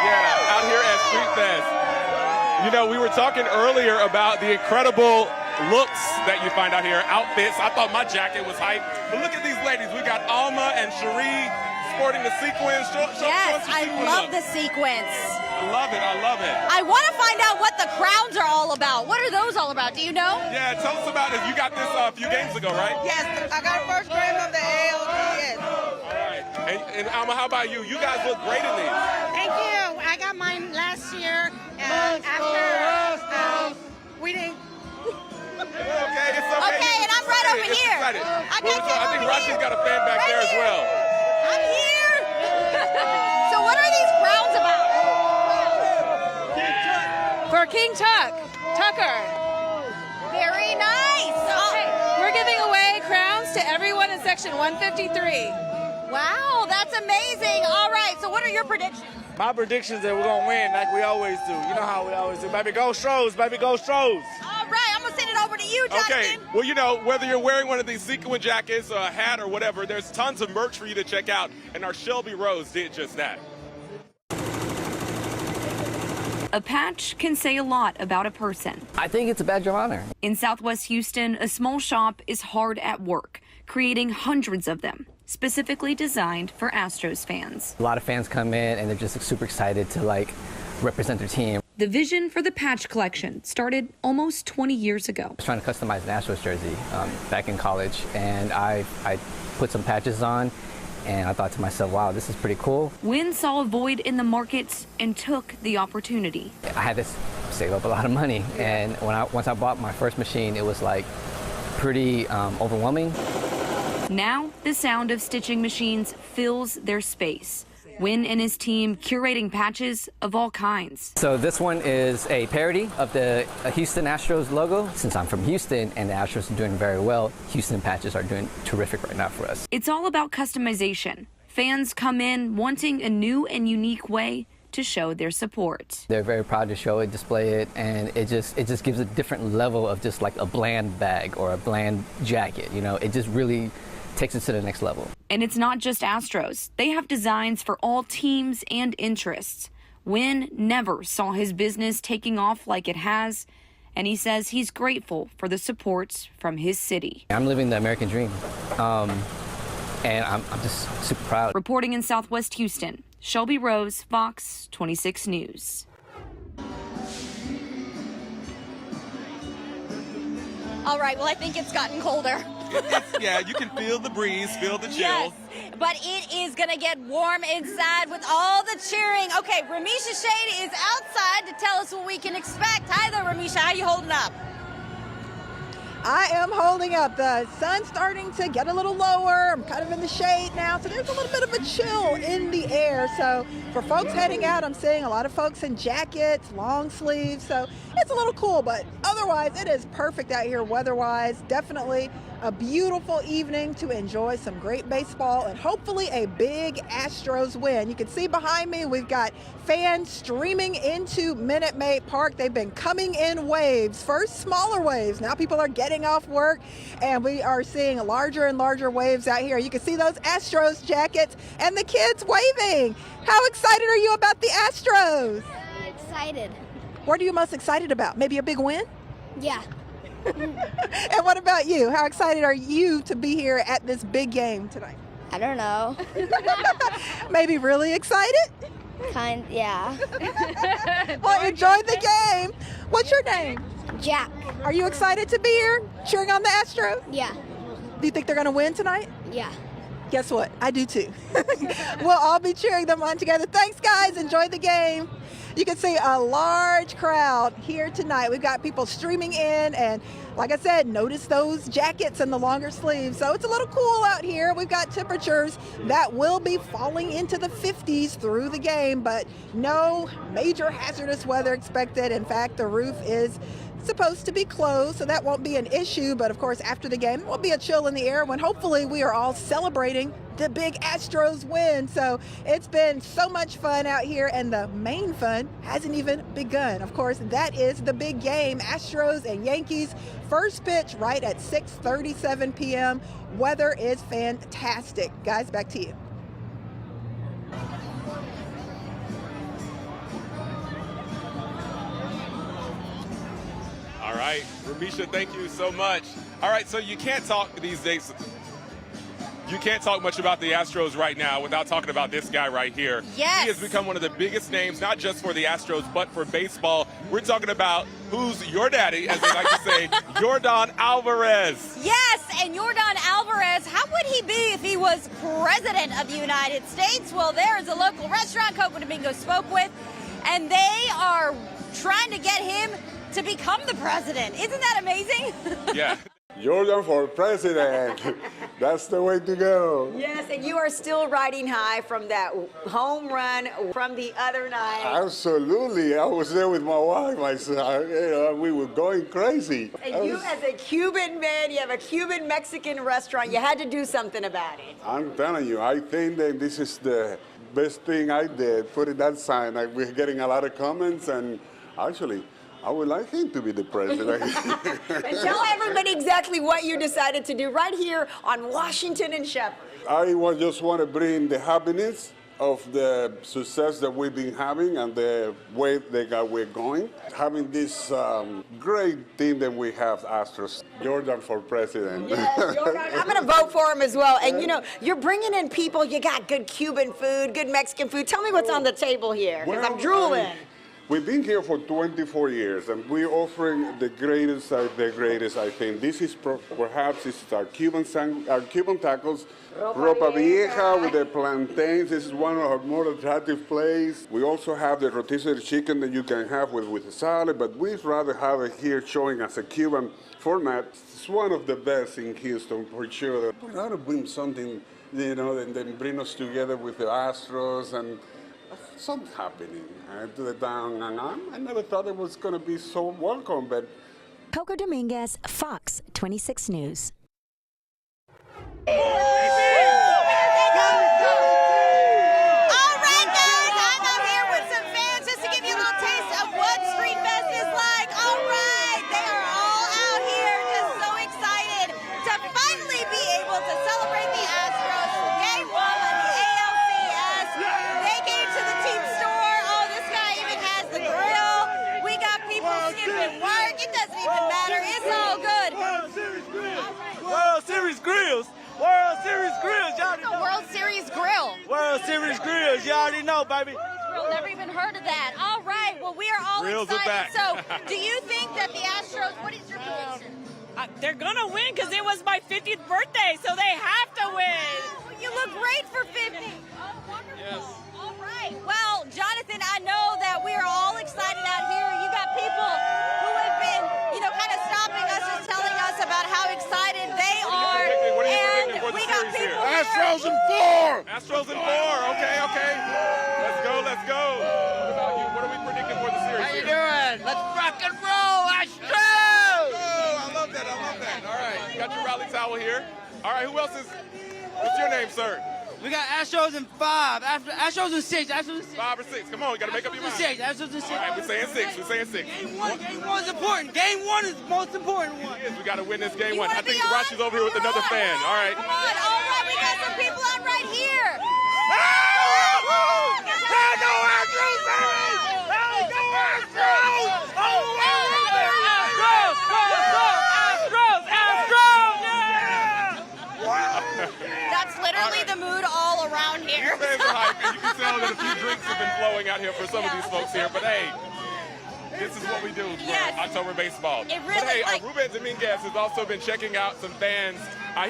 Yeah, out here at Street Fest. You know, we were talking earlier about the incredible looks that you find out here, outfits. I thought my jacket was hype. But look at these ladies. We got Alma and Cherie sporting the sequins. Yes, I love the sequence. I love it. I love it. I want to find out what the crowns are all about. What are those all about? Do you know? Yeah, tell us about it. You got this a few games ago, right? Yes, I got first grade of the ALCS. All right. And Alma, how about you? You guys look great in these. Thank you. I got mine last year. After we didn't. Okay, it's okay. Okay, and I'm right over here. I think Rashi's got a fan back there as well. I'm here. So what are these crowns about? For King Tucker. Very nice. We're giving away crowns to everyone in section 153. Wow, that's amazing. All right, so what are your predictions? My prediction is that we're going to win like we always do. You know how we always do. Baby, go Astros. Baby, go Astros. All right, I'm going to send it over to you, Justin. Okay, well, you know, whether you're wearing one of these sequin jackets or a hat or whatever, there's tons of merch for you to check out, and our Shelby Rose did just that. A patch can say a lot about a person. I think it's a badge of honor. In Southwest Houston, a small shop is hard at work, creating hundreds of them, specifically designed for Astros fans. A lot of fans come in and they're just super excited to represent their team. The vision for the patch collection started almost 20 years ago. I was trying to customize an Astros jersey back in college, and I put some patches on, and I thought to myself, wow, this is pretty cool. Wynn saw a void in the markets and took the opportunity. I had to save up a lot of money, and once I bought my first machine, it was pretty overwhelming. Now, the sound of stitching machines fills their space. Wynn and his team curating patches of all kinds. So this one is a parody of the Houston Astros logo. Since I'm from Houston and the Astros are doing very well, Houston patches are doing terrific right now for us. It's all about customization. Fans come in wanting a new and unique way to show their support. They're very proud to show it, display it, and it just gives a different level of just like a bland bag or a bland jacket. You know, it just really takes it to the next level. And it's not just Astros. They have designs for all teams and interests. Wynn never saw his business taking off like it has, and he says he's grateful for the support from his city. I'm living the American dream, and I'm just super proud. Reporting in Southwest Houston, Shelby Rose, Fox 26 News. All right, well, I think it's gotten colder. Yeah, you can feel the breeze, feel the chill. Yes, but it is going to get warm inside with all the cheering. Okay, Ramisha Shade is outside to tell us what we can expect. Hi there, Ramisha. How you holding up? I am holding up. The sun's starting to get a little lower. I'm kind of in the shade now, so there's a little bit of a chill in the air. So for folks heading out, I'm seeing a lot of folks in jackets, long sleeves, so it's a little cool, but otherwise it is perfect out here weather-wise. Definitely a beautiful evening to enjoy some great baseball and hopefully a big Astros win. You can see behind me we've got fans streaming into Minute Maid Park. They've been coming in waves, first smaller waves. Now people are getting off work and we are seeing larger and larger waves out here. You can see those Astros jackets and the kids waving. How excited are you about the Astros? Excited. What are you most excited about? Maybe a big win? Yeah. And what about you? How excited are you to be here at this big game tonight? I don't know. Maybe really excited? Yeah. Well, enjoy the game. What's your name? Jack. Are you excited to be here cheering on the Astros? Yeah. Do you think they're going to win tonight? Yeah. Guess what? I do too. We'll all be cheering them on together. Thanks, guys. Enjoy the game. You can see a large crowd here tonight. We've got people streaming in, and like I said, notice those jackets and the longer sleeves. So it's a little cool out here. We've got temperatures that will be falling into the 50s through the game, but no major hazardous weather expected. In fact, the roof is supposed to be closed, so that won't be an issue. But of course, after the game, there will be a chill in the air when hopefully we are all celebrating the big Astros win. So it's been so much fun out here, and the main fun hasn't even begun. Of course, that is the big game, Astros and Yankees. First pitch right at 6:37 p.m. Weather is fantastic. Guys, back to you. All right, Ramisha, thank you so much. All right, so you can't talk these days. You can't talk much about the Astros right now without talking about this guy right here. Yes. He has become one of the biggest names, not just for the Astros, but for baseball. We're talking about who's your daddy, as they like to say, Yordan Alvarez. Yes, and Yordan Alvarez, how would he be if he was president of the United States? Well, there is a local restaurant Coco Domingo spoke with, and they are trying to get him to become the president. Isn't that amazing? Yeah. Jordan for president. That's the way to go. Yes, and you are still riding high from that home run from the other night. Absolutely. I was there with my wife, my son. We were going crazy. And you, as a Cuban man, you have a Cuban-Mexican restaurant. You had to do something about it. I'm telling you, I think that this is the best thing I did, putting that sign. We're getting a lot of comments, and actually, I would like him to be the president. And tell everybody exactly what you decided to do right here on Washington and Shepherd. I just want to bring the happiness of the success that we've been having and the way that we're going. Having this great team that we have, Astros. Jordan for president. Yes, Jordan. I'm going to vote for him as well. And you know, you're bringing in people, you got good Cuban food, good Mexican food. Tell me what's on the table here, because I'm drooling. We've been here for 24 years, and we're offering the greatest I think. This is perhaps our Cuban tacos, ropa vieja with the plantains. This is one of our more attractive places. We also have the rotisserie chicken that you can have with a salad, but we'd rather have it here showing as a Cuban format. It's one of the best in Houston, for sure. We ought to bring something, you know, and then bring us together with the Astros and something happening to the town, and I never thought it was going to be so welcome, but... Coco Dominguez, Fox 26 News. All right, guys, I'm out here with some fans just to give you a little taste of what Street Fest is like. All right, they are all out here just so excited to finally be able to celebrate the Astros. skipping work. It doesn't even matter. It's all good. World Series Grills. World Series Grills. World Series Grills. Y'all already The know. World Series Grill. World Series Grills. You already know, baby. Grill, never even heard of that. All right, well, we are all Grills are excited. back. So, do you think that the Astros, what is your prediction? They're gonna win because it was my 50th birthday, so they have to win. Oh, you look great for 50. Oh, wonderful. Yes. All right. Well, Jonathan, I know that we are all excited out here. You got people who have been, kind of stopping us, just telling us about how excited they are. What are you And predicting for the we got series here? people here. Astros in 4. Astros in 4. Okay. Let's go. What about you? What are we predicting for the series How you here? doing? Let's rock and roll, Astros! Oh, I love that. All right, you got your rally towel here. All right, who else is? What's your name, sir? We got Astros in 5. Astros in 6. Astros in 6. 5 or 6. Come on, you got to make up your mind. Astros in 6. All right, we're saying 6. Game one is important. Game 1 is the most important one. It is. We got to win this game You 1. wanna I think be on? Rashi's over here with another fan. All right. Come on. All right, we got some people on right here. That's literally the mood all around here. Fans are hype, and you can tell that a few drinks have been flowing out here for some of these folks here. But hey, this is what we do for Yes. October baseball. It really, but hey, like- Ruben Dominguez has also been checking out some fans.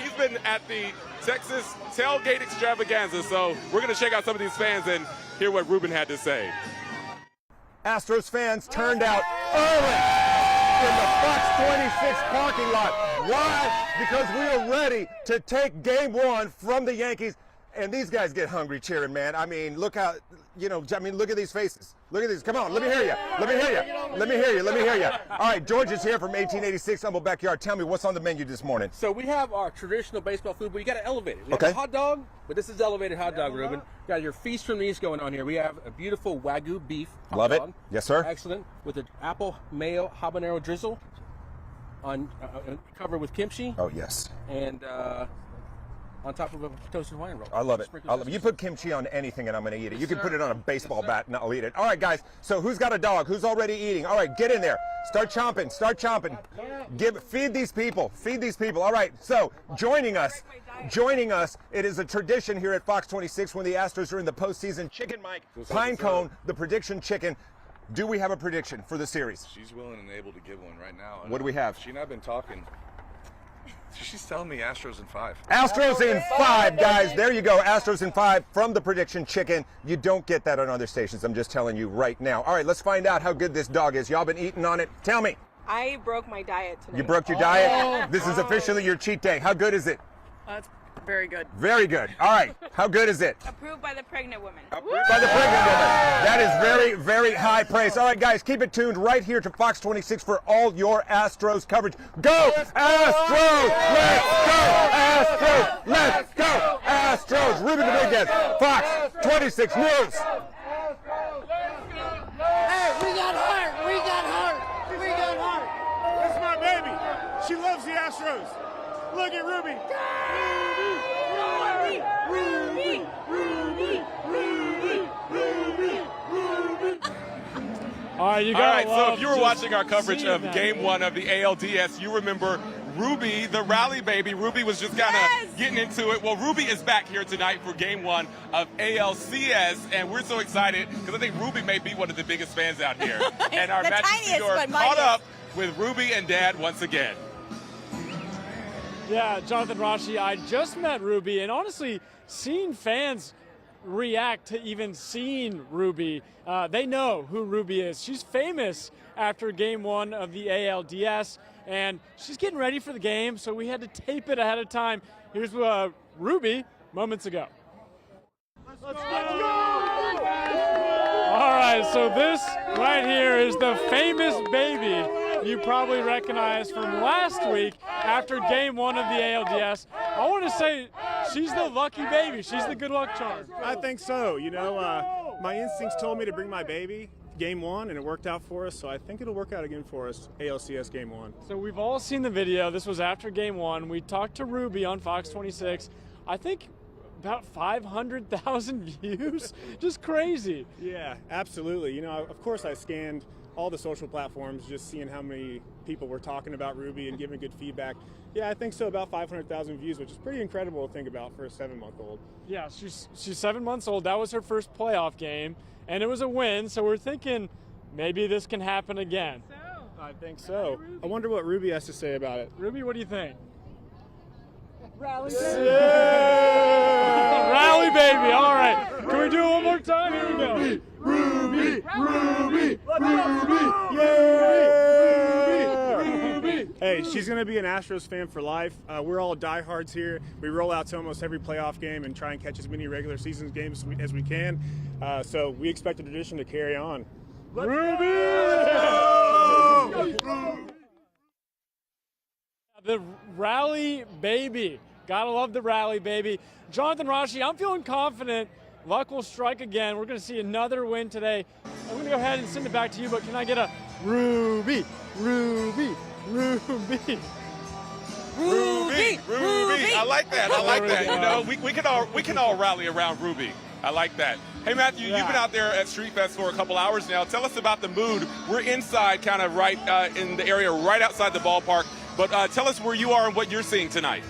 He's been at the Texas Tailgate Extravaganza, so we're going to check out some of these fans and hear what Ruben had to say. Astros fans turned out early in the Fox 26 parking lot. Why? Because we are ready to take game 1 from the Yankees. And these guys get hungry cheering, man. I mean, look how, look at these faces. Look at these. Come on, let me hear you. Let me hear you. All right, George is here from 1886 Humble Backyard. Tell me, what's on the menu this morning? So we have our traditional baseball food, but you got to elevate it. We have Okay. a hot dog, but this is elevated hot dog, Ruben. Got your feast from the east going on here. We have a beautiful Wagyu beef hot Love it. dog. Yes, sir. Excellent. With an apple mayo habanero drizzle on covered with kimchi. Oh, yes. And on top of a toasted Hawaiian roll. I love it. Sprinkled with You put kimchi on anything and I'm going to eat it. You can put it on a baseball bat and I'll eat it. All right, guys. So who's got a dog? Who's already eating? All right, get in there. Start chomping. Feed these people. All right. So joining us, it is a tradition here at Fox 26 when the Astros are in the postseason. Chicken Mike, Pine Cone, the prediction chicken. Do we have a prediction for the series? She's willing and able to give one right now. What do we have? She and I have been talking. She's telling me Astros in 5. Astros in 5, guys. There you go. Astros in 5 from the prediction chicken. You don't get that on other stations. I'm just telling you right now. All right, let's find out how good this dog is. Y'all been eating on it. Tell me. I broke my diet tonight. You broke your diet? This is officially your cheat day. How good is it? It's very good. Very good. All right. How good is it? Approved by the pregnant woman. By the pregnant woman. That is very, very high praise. All right, guys, keep it tuned right here to Fox 26 for all your Astros coverage. Go Astros! Let's go Astros! Let's go Astros! Ruben Dominguez, Fox 26 News. Hey, we got heart. That's my baby. She loves the Astros. Look at Ruby. All right, so if you were watching our coverage of Game 1 of the ALDS, you remember Ruby, the rally baby. Ruby was just kind of getting into it. Well, Ruby is back here tonight for Game 1 of ALCS, and we're so excited because I think Ruby may be one of the biggest fans out here. And our Matthew Sidor caught up with Ruby and Dad once again. Yeah, Jonathan Rashi, I just met Ruby, and honestly, seeing fans react to even seeing Ruby, they know who Ruby is. She's famous after Game 1 of the ALDS, and she's getting ready for the game, so we had to tape it ahead of time. Here's Ruby moments ago. Let's go! All right, so this right here is the famous baby you probably recognize from last week after Game 1 of the ALDS. I want to say she's the lucky baby. She's the good luck charm. I think so. You know, my instincts told me to bring my baby Game 1, and it worked out for us, so I think it'll work out again for us, ALCS Game 1. So we've all seen the video. This was after Game 1. We talked to Ruby on Fox 26. I think about 500,000 views. Just crazy. Yeah, absolutely. You know, of course I scanned all the social platforms, just seeing how many people were talking about Ruby and giving good feedback. Yeah, I think so, about 500,000 views, which is pretty incredible to think about for a 7-month-old. Yeah, she's 7 months old. That was her first playoff game, and it was a win, so we're thinking maybe this can happen again. I think so. I wonder what Ruby has to say about it. Ruby, what do you think? Rally baby! Rally baby! All right. Can we do it one more time? Here we go. Ruby! Ruby! Ruby! Ruby! Hey, she's going to be an Astros fan for life. We're all diehards here. We roll out to almost every playoff game and try and catch as many regular season games as we can. So we expect the tradition to carry on. Ruby! The rally baby. Gotta love the rally baby. Jonathan Rashi, I'm feeling confident. Luck will strike again. We're going to see another win today. I'm going to go ahead and send it back to you, but can I get a Ruby? Ruby! Ruby! Ruby! Ruby! I like that. I like that. You know, we can all rally around Ruby. I like that. Hey, Matthew, you've been out there at Street Fest for a couple hours now. Tell us about the mood. We're inside, kind of right in the area right outside the ballpark. But tell us where you are and what you're seeing tonight.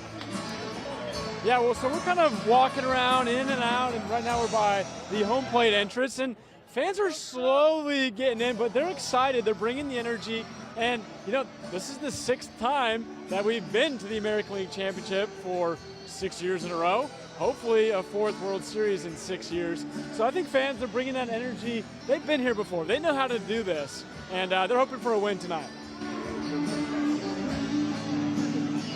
Yeah, well, so we're kind of walking around in and out, and right now we're by the home plate entrance, and fans are slowly getting in, but they're excited. They're bringing the energy, and, you know, this is the 6th time that we've been to the American League Championship for 6 years in a row. Hopefully a 4th World Series in 6 years. So I think fans are bringing that energy. They've been here before. They know how to do this, and they're hoping for a win tonight.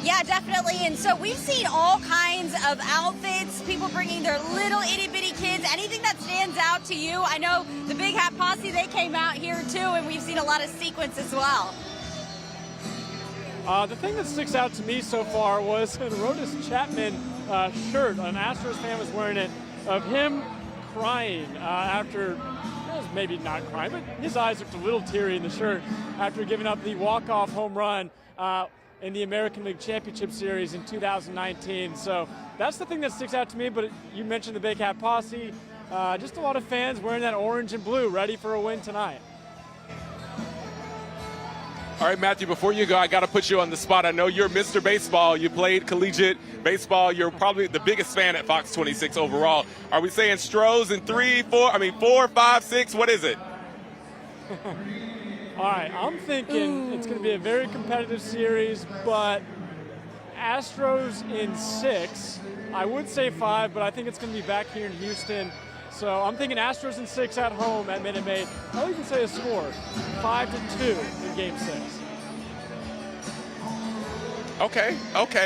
Yeah, definitely. And so we've seen all kinds of outfits, people bringing their little itty-bitty kids, anything that stands out to you. I know the Big Hat Posse, they came out here too, and we've seen a lot of sequins as well. The thing that sticks out to me so far was an Aroldis Chapman shirt. An Astros fan was wearing it, of him crying after, maybe not crying, but his eyes looked a little teary in the shirt after giving up the walk-off home run in the American League Championship Series in 2019. So that's the thing that sticks out to me, but you mentioned the Big Hat Posse. Just a lot of fans wearing that orange and blue, ready for a win tonight. All right, Matthew, before you go, I got to put you on the spot. I know you're Mr. Baseball. You played collegiate baseball. You're probably the biggest fan at Fox 26 overall. Are we saying Stros in 4, 5, 6? What is it? All right, I'm thinking it's going to be a very competitive series, but Astros in 6. I would say 5, but I think it's going to be back here in Houston. So I'm thinking Astros in 6 at home at Minute Maid. I'll even say a score, 5-2 in Game 6. Okay,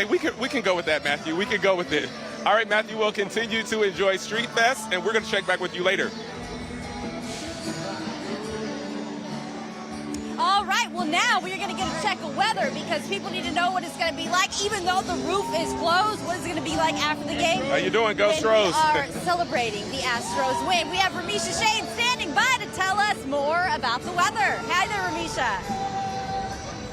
we can go with that, Matthew. We can go with it. All right, Matthew, we'll continue to enjoy Street Fest, and we're going to check back with you later. All right, well now we are going to get a check of weather because people need to know what it's going to be like. Even though the roof is closed, what is it going to be like after the game? How you doing, Go Stros? We are celebrating the Astros win. We have Ramisha Shane standing by to tell us more about the weather. Hi there, Ramisha.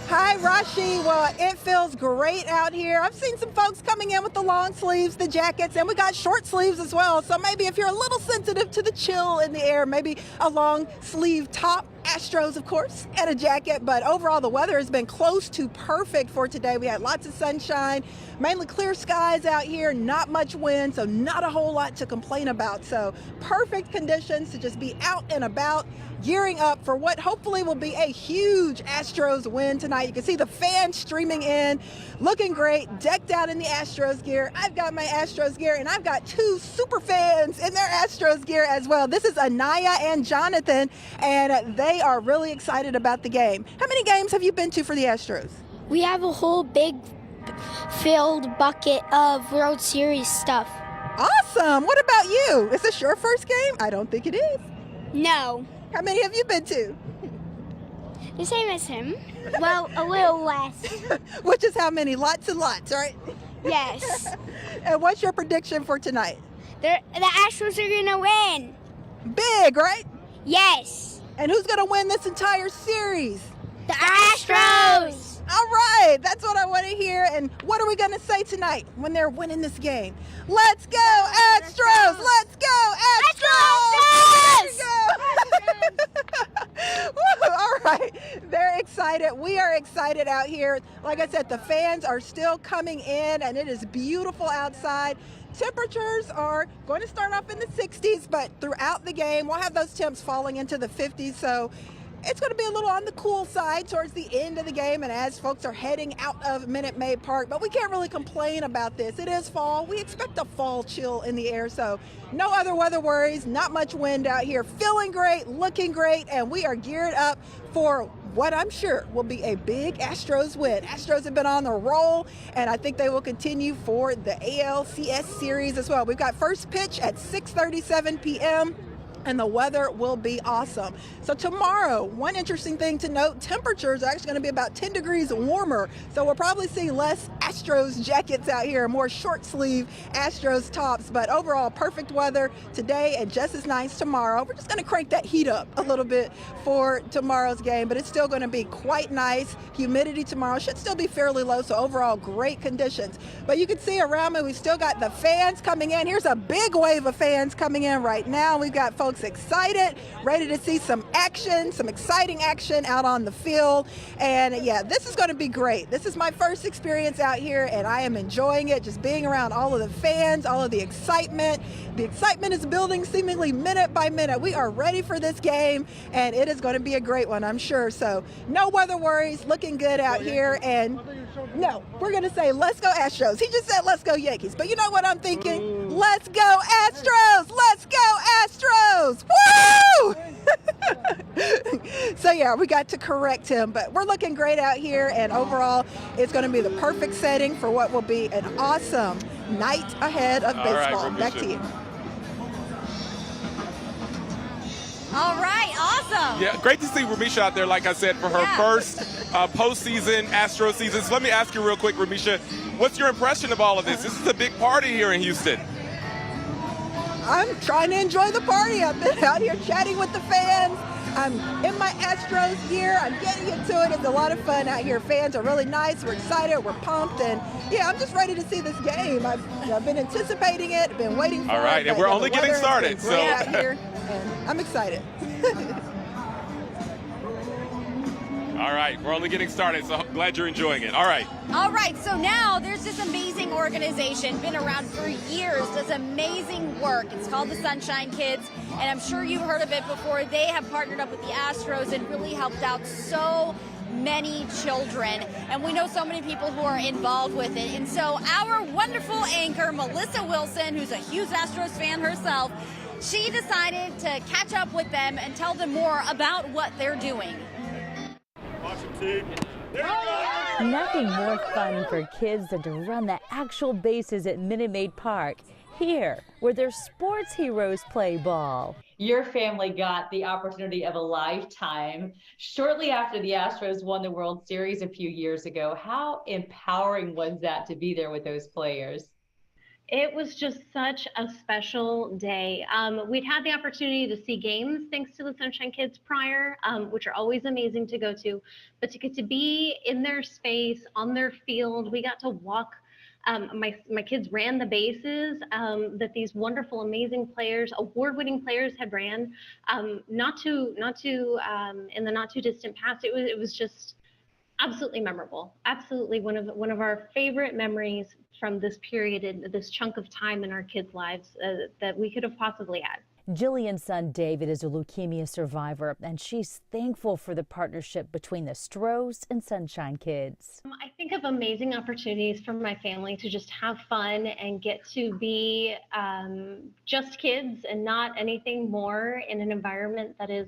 Hi, Rashi. Well, it feels great out here. I've seen some folks coming in with the long sleeves, the jackets, and we got short sleeves as well. So maybe if you're a little sensitive to the chill in the air, maybe a long sleeve top, Astros, of course, and a jacket. But overall, the weather has been close to perfect for today. We had lots of sunshine, mainly clear skies out here, not much wind, so not a whole lot to complain about. So perfect conditions to just be out and about, gearing up for what hopefully will be a huge Astros win tonight. You can see the fans streaming in, looking great, decked out in the Astros gear. I've got my Astros gear, and I've got 2 super fans in their Astros gear as well. This is Anaya and Jonathan, and they are really excited about the game. How many games have you been to for the Astros? We have a whole big filled bucket of World Series stuff. Awesome. What about you? Is this your first game? I don't think it is. No. How many have you been to? The same as him. Well, a little less. Which is how many? Lots and lots, right? Yes. And what's your prediction for tonight? The Astros are going to win. Big, right? Yes. And who's going to win this entire series? The Astros. All right, that's what I want to hear. And what are we going to say tonight when they're winning this game? Let's go, Astros! Let's go, Astros! Let's go, Astros! There we go. All right? They're excited. We are excited out here. Like I said, the fans are still coming in, and it is beautiful outside. Temperatures are going to start off in the 60s, but throughout the game, we'll have those temps falling into the 50s. So it's going to be a little on the cool side towards the end of the game and as folks are heading out of Minute Maid Park. But we can't really complain about this. It is fall. We expect a fall chill in the air. So no other weather worries, not much wind out here. Feeling great, looking great, and we are geared up for what I'm sure will be a big Astros win. Astros have been on the roll, and I think they will continue for the ALCS series as well. We've got first pitch at 6:37 p.m. and the weather will be awesome. So tomorrow, one interesting thing to note, temperatures are actually going to be about 10 degrees warmer. So we'll probably see less Astros jackets out here, more short sleeve Astros tops. But overall, perfect weather today and just as nice tomorrow. We're just going to crank that heat up a little bit for tomorrow's game, but it's still going to be quite nice. Humidity tomorrow should still be fairly low, so overall great conditions. But you can see around me, we've still got the fans coming in. Here's a big wave of fans coming in right now. We've got folks excited, ready to see some action, some exciting action out on the field. And yeah, this is going to be great. This is my first experience out here, and I am enjoying it, just being around all of the fans, all of the excitement. The excitement is building seemingly minute by minute. We are ready for this game, and it is going to be a great one, I'm sure. So no weather worries, looking good out here. And no, we're going to say, let's go Astros. He just said, let's go Yankees. But you know what I'm thinking? Let's go Astros! Let's go Astros! Woo! So yeah, we got to correct him, but we're looking great out here, and overall, it's going to be the perfect setting for what will be an awesome night ahead of baseball. Back to you. All right, awesome. Yeah, great to see Ramisha out there, like I said, for her first postseason Astro season. So let me ask you real quick, Ramisha, what's your impression of all of this? This is a big party here in Houston. I'm trying to enjoy the party. I've been out here chatting with the fans. I'm in my Astros gear. I'm getting into it. It's a lot of fun out here. Fans are really nice. We're excited. We're pumped. And yeah, I'm just ready to see this game. I've been anticipating it. I've been waiting for it. All right, and we're only getting started. So out here, and I'm excited. All right, we're only getting started, so glad you're enjoying it. All right. All right, so now there's this amazing organization, been around for years, does amazing work. It's called the Sunshine Kids, and I'm sure you've heard of it before. They have partnered up with the Astros and really helped out so many children, and we know so many people who are involved with it. And so our wonderful anchor, Melissa Wilson, who's a huge Astros fan herself, she decided to catch up with them and tell them more about what they're doing. Nothing more fun for kids than to run the actual bases at Minute Maid Park, here where their sports heroes play ball. Your family got the opportunity of a lifetime shortly after the Astros won the World Series a few years ago. How empowering was that to be there with those players? It was just such a special day. We'd had the opportunity to see games thanks to the Sunshine Kids prior, which are always amazing to go to, but to get to be in their space, on their field, we got to walk. My kids ran the bases that these wonderful, amazing players, award-winning players had ran. Not too in the not too distant past. It was just absolutely memorable. Absolutely one of our favorite memories from this period and this chunk of time in our kids' lives that we could have possibly had. Jillian's son David is a leukemia survivor, and she's thankful for the partnership between the Astros and Sunshine Kids. I think of amazing opportunities for my family to just have fun and get to be just kids and not anything more, in an environment that is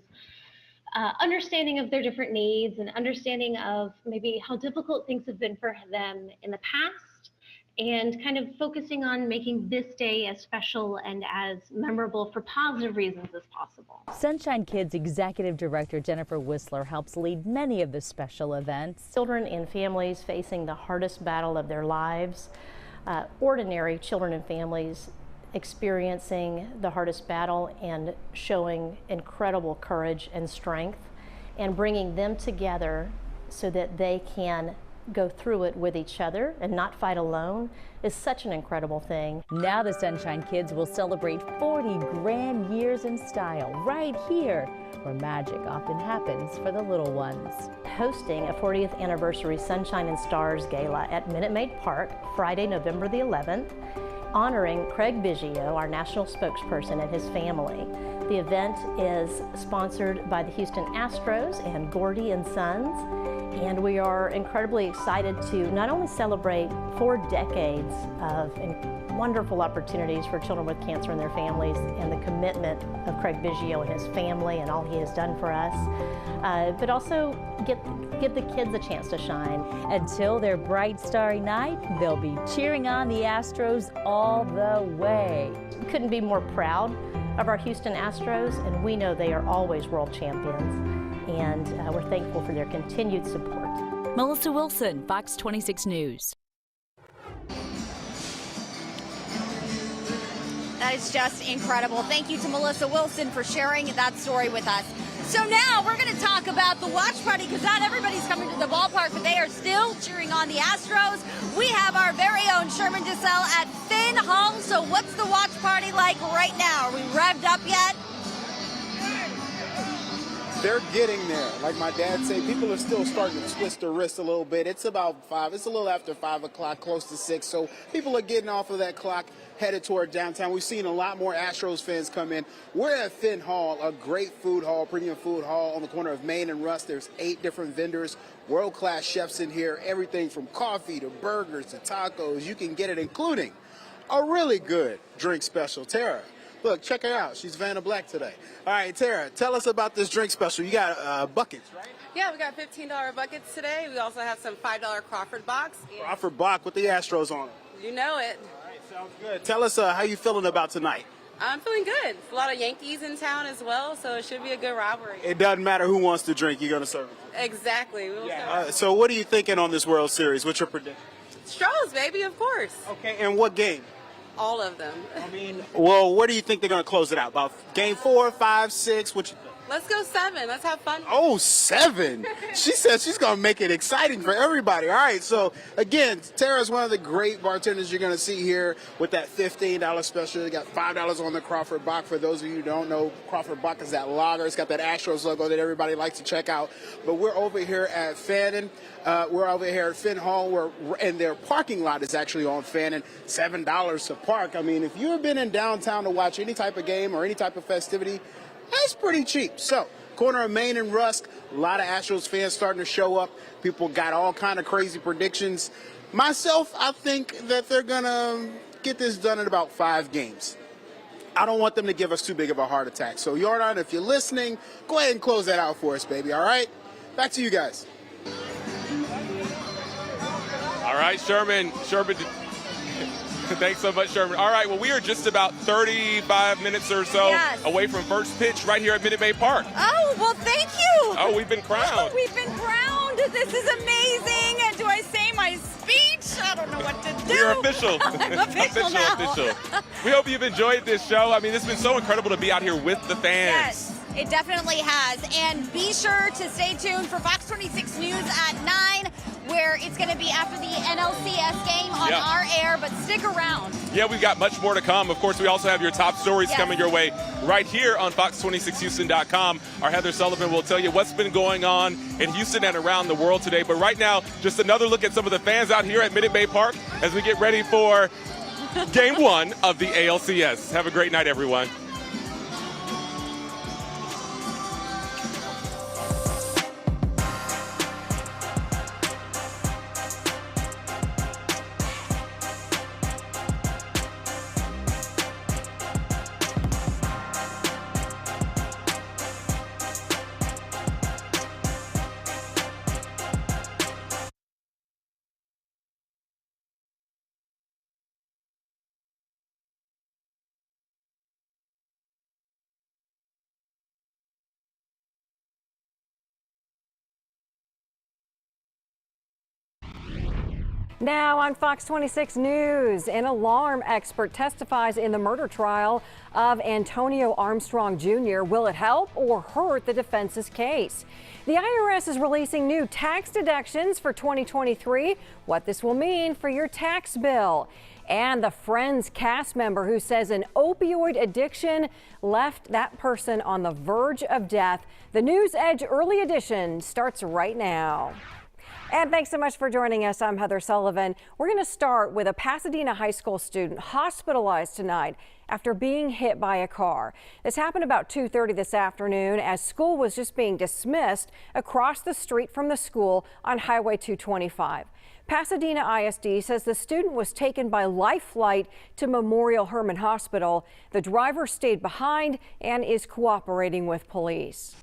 understanding of their different needs and understanding of maybe how difficult things have been for them in the past, and kind of focusing on making this day as special and as memorable for positive reasons as possible. Sunshine Kids Executive Director Jennifer Whistler helps lead many of the special events. Children and families facing the hardest battle of their lives, ordinary children and families experiencing the hardest battle and showing incredible courage and strength, and bringing them together so that they can go through it with each other and not fight alone is such an incredible thing. Now the Sunshine Kids will celebrate 40 grand years in style right here where magic often happens for the little ones. Hosting a 40th anniversary Sunshine and Stars Gala at Minute Maid Park, Friday, November the 11th, honoring Craig Biggio, our national spokesperson, and his family. The event is sponsored by the Houston Astros and Gordy and Sons, and we are incredibly excited to not only celebrate 4 decades of wonderful opportunities for children with cancer and their families and the commitment of Craig Biggio and his family and all he has done for us, but also give the kids a chance to shine. Until their bright, starry night, they'll be cheering on the Astros all the way. Couldn't be more proud of our Houston Astros, and we know they are always world champions, and we're thankful for their continued support. Melissa Wilson, Fox 26 News. That is just incredible. Thank you to Melissa Wilson for sharing that story with us. So now we're going to talk about the watch party, because not everybody's coming to the ballpark, but they are still cheering on the Astros. We have our very own Sherman DeSalle at Finn Hall. So what's the watch party like right now? Are we revved up yet? They're getting there. Like my dad said, people are still starting to twist their wrists a little bit. It's about 5. It's a little after 5 o'clock, close to 6. So people are getting off of that clock, headed toward downtown. We've seen a lot more Astros fans come in. We're at Finn Hall, a great food hall, premium food hall on the corner of Maid and Rust. There's 8 different vendors, world-class chefs in here, everything from coffee to burgers to tacos. You can get it, including a really good drink special. Tara, look, check her out. She's Vanna Black today. All right, Tara, tell us about this drink special. You got buckets, right? Yeah, we got $15 buckets today. We also have some $5 Crawford box. Crawford Block with the Astros on it. You know it. All right, sounds good. Tell us how you feeling about tonight. I'm feeling good. A lot of Yankees in town as well, so it should be a good rivalry. It doesn't matter who wants to drink, you're going to serve it. Exactly. So what are you thinking on this World Series? What's your prediction? Stros, baby, of course. Okay, and what game? All of them. Well, where do you think they're going to close it out? About game 4, 5, 6? What you think? Let's go 7. Let's have fun. Oh, 7. She said she's going to make it exciting for everybody. All right, so again, Tara's one of the great bartenders you're going to see here with that $15 special. They got $5 on the Crawford Bock. For those of you who don't know, Crawford Bock is that lager. It's got that Astros logo that everybody likes to check out. But we're over here at Fannin. We're over here at Finn Hall, and their parking lot is actually on Fannin. $7 to park. I mean, if you've been in downtown to watch any type of game or any type of festivity, that's pretty cheap. So, corner of Main and Rusk, a lot of Astros fans starting to show up. People got all kind of crazy predictions. Myself, I think that they're going to get this done in about 5 games. I don't want them to give us too big of a heart attack. So, Jordan, if you're listening, go ahead and close that out for us, baby, all right? Back to you guys. All right, Sherman, thanks so much, Sherman. All right, well, we are just about 35 minutes or so away from first pitch right here at Minute Maid Park. Oh, well, thank you. Oh, we've been crowned. We've been crowned. This is amazing. And do I say my speech? I don't know what to do. You're official. I'm official now. Official. We hope you've enjoyed this show. I mean, it's been so incredible to be out here with the fans. Yes. It definitely has. And be sure to stay tuned for Fox 26 News at 9, where it's going to be after the NLCS game on our air, but stick around. Yeah, we've got much more to come. Of course, we also have your top stories coming your way right here on Fox26Houston.com. Our Heather Sullivan will tell you what's been going on in Houston and around the world today. But right now, just another look at some of the fans out here at Minute Maid Park as we get ready for Game 1 of the ALCS. Have a great night, everyone. Now on Fox 26 News, an alarm expert testifies in the murder trial of Antonio Armstrong Jr. Will it help or hurt the defense's case? The IRS is releasing new tax deductions for 2023, what this will mean for your tax bill. And the Friends cast member who says an opioid addiction left that person on the verge of death. The News Edge Early Edition starts right now. And thanks so much for joining us. I'm Heather Sullivan. We're going to start with a Pasadena high school student hospitalized tonight after being hit by a car. This happened about 2:30 this afternoon as school was just being dismissed across the street from the school on Highway 225. Pasadena ISD says the student was taken by life flight to Memorial Hermann Hospital. The driver stayed behind and is cooperating with police.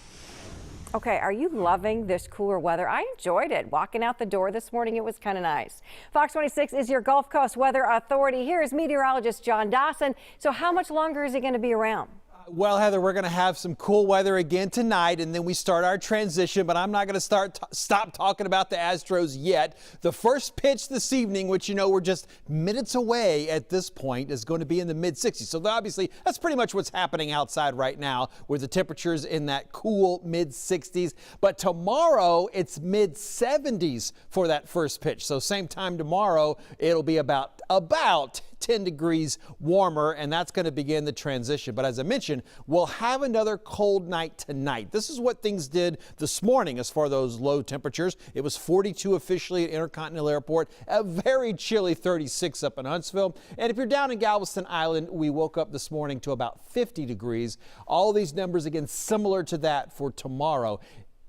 Okay, are you loving this cooler weather? I enjoyed it. Walking out the door this morning, it was kind of nice. Fox 26 is your Gulf Coast weather authority. Here is meteorologist John Dawson. So how much longer is he going to be around? Well, Heather, we're going to have some cool weather again tonight, and then we start our transition, but I'm not going to stop talking about the Astros yet. The first pitch this evening, which, you know, we're just minutes away at this point, is going to be in the mid-60s. So obviously, that's pretty much what's happening outside right now with the temperatures in that cool mid-60s. But tomorrow, it's mid-70s for that first pitch. So same time tomorrow, it'll be about 10 degrees warmer, and that's going to begin the transition. But as I mentioned, we'll have another cold night tonight. This is what things did this morning as far as those low temperatures. It was 42 officially at Intercontinental Airport, a very chilly 36 up in Huntsville. And if you're down in Galveston Island, we woke up this morning to about 50 degrees. All these numbers, again, similar to that for tomorrow.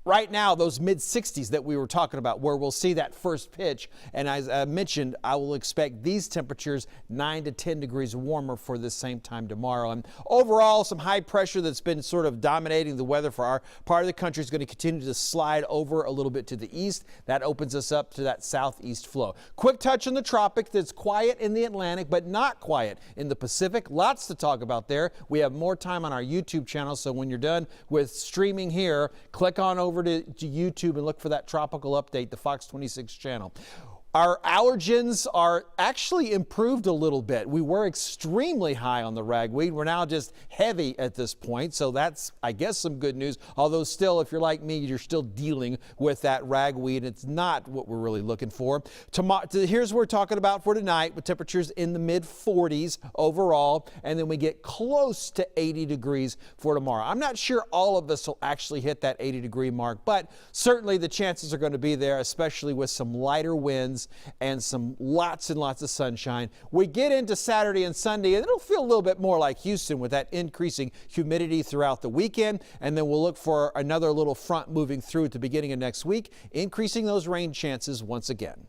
Right now, those mid-60s that we were talking about, where we'll see that first pitch. And as I mentioned, I will expect these temperatures 9 to 10 degrees warmer for the same time tomorrow. And overall, some high pressure that's been sort of dominating the weather for our part of the country is going to continue to slide over a little bit to the east. That opens us up to that southeast flow. Quick touch on the tropic that's quiet in the Atlantic, but not quiet in the Pacific. Lots to talk about there. We have more time on our YouTube channel, so when you're done with streaming here, click on over to YouTube and look for that tropical update, the Fox 26 channel. Our allergens are actually improved a little bit. We were extremely high on the ragweed. We're now just heavy at this point. So that's, I guess, some good news. Although still, if you're like me, you're still dealing with that ragweed. It's not what we're really looking for. Here's what we're talking about for tonight with temperatures in the mid 40s overall. And then we get close to 80 degrees for tomorrow. I'm not sure all of us will actually hit that 80-degree mark, but certainly the chances are going to be there, especially with some lighter winds and some lots and lots of sunshine. We get into Saturday and Sunday, and it'll feel a little bit more like Houston with that increasing humidity throughout the weekend. And then we'll look for another little front moving through at the beginning of next week, increasing those rain chances once again.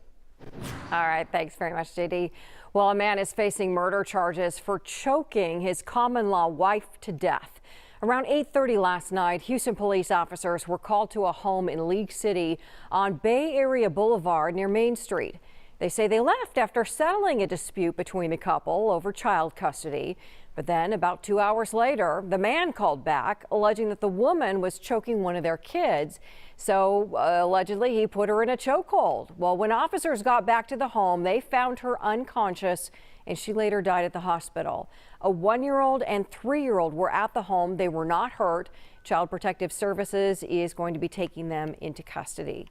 All right. Thanks very much, JD. Well, a man is facing murder charges for choking his common-law wife to death. Around 8:30 last night, Houston police officers were called to a home in League City on Bay Area Boulevard near Main Street. They say they left after settling a dispute between the couple over child custody. But then about 2 hours later, the man called back, alleging that the woman was choking one of their kids. So allegedly, he put her in a chokehold. Well, when officers got back to the home, they found her unconscious, and she later died at the hospital. A 1-year-old and 3-year-old were at the home. They were not hurt. Child Protective Services is going to be taking them into custody.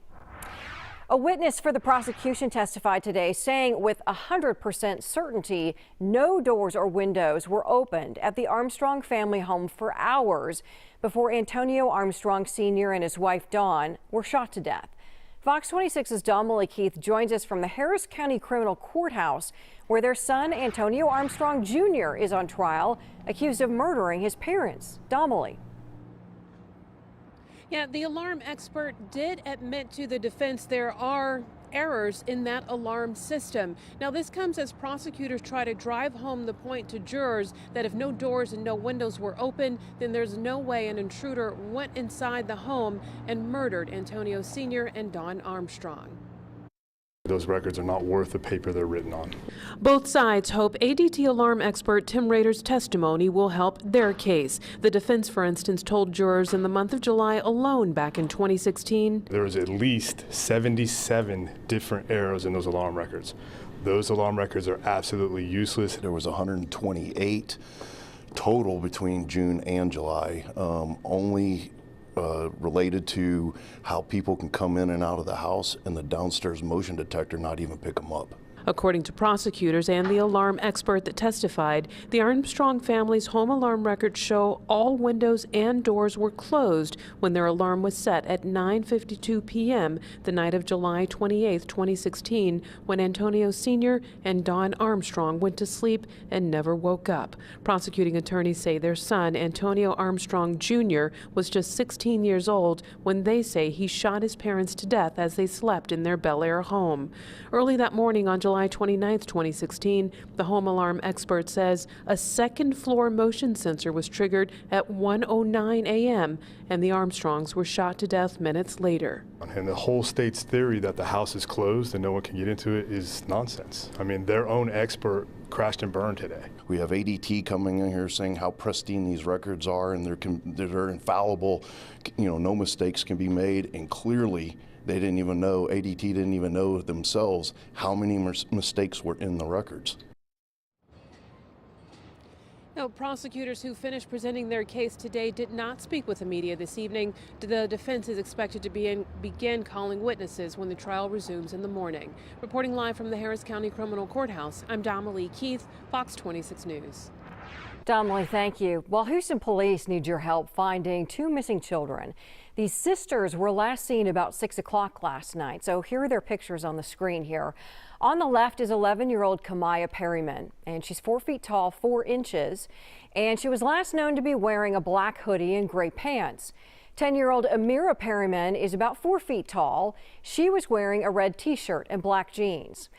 A witness for the prosecution testified today, saying with 100% certainty no doors or windows were opened at the Armstrong family home for hours before Antonio Armstrong Sr. and his wife Dawn were shot to death. Fox 26's Domely Keith joins us from the Harris County Criminal Courthouse, where their son Antonio Armstrong Jr. is on trial, accused of murdering his parents. Domely. Yeah, the alarm expert did admit to the defense there are errors in that alarm system. Now, this comes as prosecutors try to drive home the point to jurors that if no doors and no windows were open, then there's no way an intruder went inside the home and murdered Antonio Sr. and Dawn Armstrong. Those records are not worth the paper they're written on. Both sides hope ADT alarm expert Tim Rader's testimony will help their case. The defense, for instance, told jurors in the month of July alone back in 2016. There was at least 77 different errors in those alarm records. Those alarm records are absolutely useless. There was 128 total between June and July, only related to how people can come in and out of the house and the downstairs motion detector not even pick them up. According to prosecutors and the alarm expert that testified, the Armstrong family's home alarm records show all windows and doors were closed when their alarm was set at 9:52 p.m. the night of July 28, 2016, when Antonio Sr. and Dawn Armstrong went to sleep and never woke up. Prosecuting attorneys say their son, Antonio Armstrong Jr., was just 16 years old when they say he shot his parents to death as they slept in their Bel Air home. Early that morning on July 29, 2016, the home alarm expert says a second-floor motion sensor was triggered at 1:09 a.m. and the Armstrongs were shot to death minutes later. And the whole state's theory that the house is closed and no one can get into it is nonsense. I mean, their own expert crashed and burned today. We have ADT coming in here saying how pristine these records are and they're infallible. You know, no mistakes can be made, and clearly they didn't even know, ADT didn't even know themselves how many mistakes were in the records. Now, prosecutors who finished presenting their case today did not speak with the media this evening. The defense is expected to begin calling witnesses when the trial resumes in the morning. Reporting live from the Harris County Criminal Courthouse, I'm Damalie Keith, Fox 26 News. Damalie, thank you. Well, Houston police need your help finding two missing children. These sisters were last seen about 6 o'clock last night. So here are their pictures on the screen here. On the left is 11-year-old Kamaya Perryman, and she's 4 feet tall, 4 inches, and she was last known to be wearing a black hoodie and gray pants. 10-year-old Amira Perryman is about 4 feet tall. She was wearing a red t-shirt and black jeans.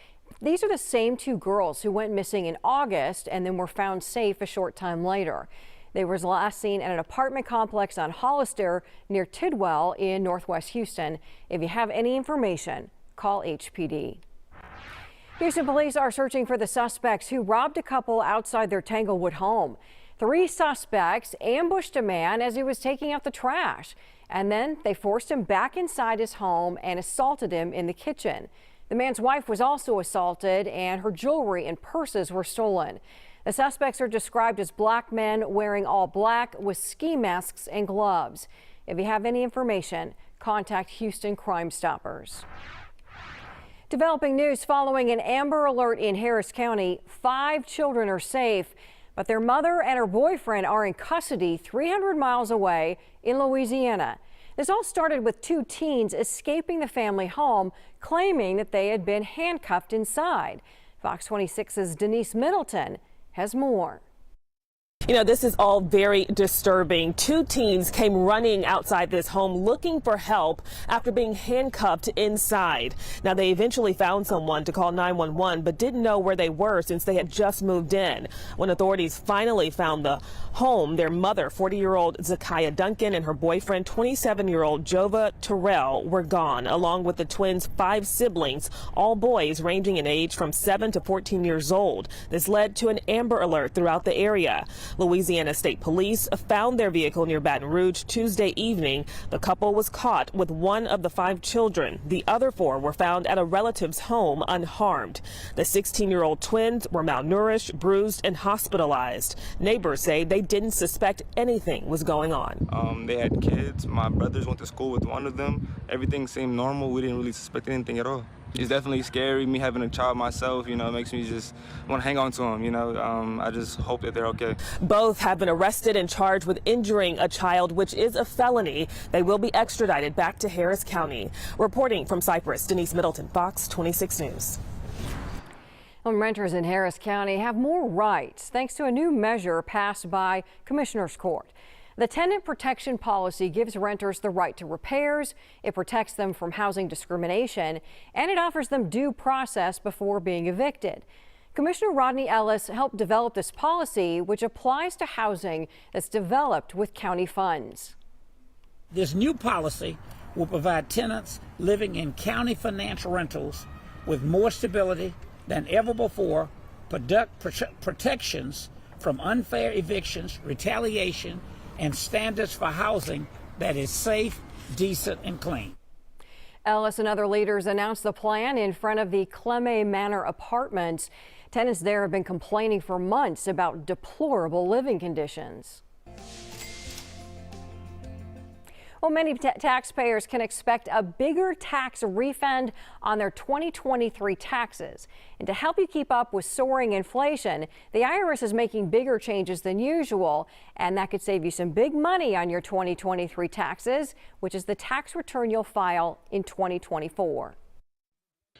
These are the same two girls who went missing in August and then were found safe a short time later. They were last seen at an apartment complex on Hollister near Tidwell in Northwest Houston. If you have any information, call HPD. Houston police are searching for the suspects who robbed a couple outside their Tanglewood home. 3 suspects ambushed a man as he was taking out the trash, and then they forced him back inside his home and assaulted him in the kitchen. The man's wife was also assaulted, and her jewelry and purses were stolen. The suspects are described as black men wearing all black with ski masks and gloves. If you have any information, contact Houston Crime Stoppers. Developing news following an Amber Alert in Harris County. 5 children are safe, but their mother and her boyfriend are in custody 300 miles away in Louisiana. This all started with 2 teens escaping the family home, claiming that they had been handcuffed inside. Fox 26's Denise Middleton has more. You know, this is all very disturbing. 2 teens came running outside this home looking for help after being handcuffed inside. Now, they eventually found someone to call 911, but didn't know where they were since they had just moved in. When authorities finally found the home, their mother, 40-year-old Zakiah Duncan, and her boyfriend, 27-year-old Jova Terrell, were gone, along with the twins' 5 siblings, all boys ranging in age from 7 to 14 years old. This led to an Amber Alert throughout the area. Louisiana State Police found their vehicle near Baton Rouge Tuesday evening. The couple was caught with one of the 5 children. The other 4 were found at a relative's home unharmed. The 16-year-old twins were malnourished, bruised, and hospitalized. Neighbors say they didn't suspect anything was going on. They had kids. My brothers went to school with one of them. Everything seemed normal. We didn't really suspect anything at all. It's definitely scary. Me having a child myself, you know, it makes me just want to hang on to them, you know. I just hope that they're okay. Both have been arrested and charged with injuring a child, which is a felony. They will be extradited back to Harris County. Reporting from Cypress, Denise Middleton, Fox 26 News. Renters in Harris County have more rights thanks to a new measure passed by Commissioner's Court. The tenant protection policy gives renters the right to repairs, it protects them from housing discrimination, and it offers them due process before being evicted. Commissioner Rodney Ellis helped develop this policy, which applies to housing that's developed with county funds. This new policy will provide tenants living in county financial rentals with more stability than ever before, protections from unfair evictions, retaliation, and standards for housing that is safe, decent, and clean. Ellis and other leaders announced the plan in front of the Cleme Manor apartments. Tenants there have been complaining for months about deplorable living conditions. Well, many taxpayers can expect a bigger tax refund on their 2023 taxes. And to help you keep up with soaring inflation, the IRS is making bigger changes than usual, and that could save you some big money on your 2023 taxes, which is the tax return you'll file in 2024.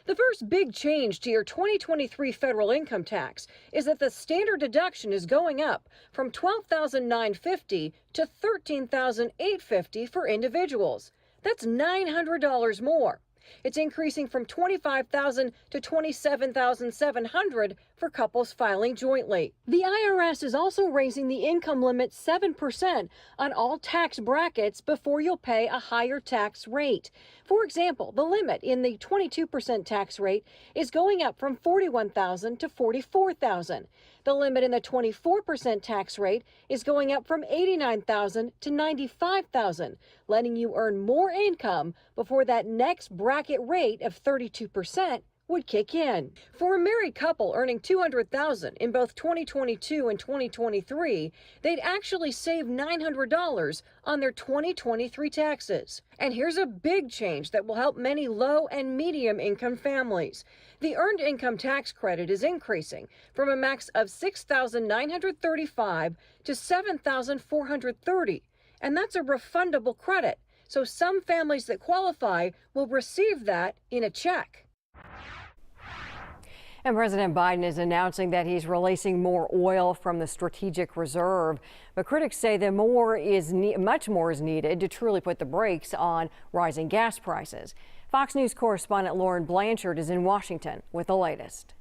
The first big change to your 2023 federal income tax is that the standard deduction is going up from $12,950 to $13,850 for individuals. That's $900 more. It's increasing from $25,000 to $27,700 for couples filing jointly. The IRS is also raising the income limit 7% on all tax brackets before you'll pay a higher tax rate. For example, the limit in the 22% tax rate is going up from $41,000 to $44,000. The limit in the 24% tax rate is going up from $89,000 to $95,000, letting you earn more income before that next bracket rate of 32% would kick in. For a married couple earning $200,000 in both 2022 and 2023, they'd actually save $900 on their 2023 taxes. And here's a big change that will help many low and medium income families. The earned income tax credit is increasing from a max of $6,935 to $7,430, and that's a refundable credit. So some families that qualify will receive that in a check. And President Biden is announcing that he's releasing more oil from the strategic reserve. But critics say that much more is needed to truly put the brakes on rising gas prices. Fox News correspondent Lauren Blanchard is in Washington with the latest.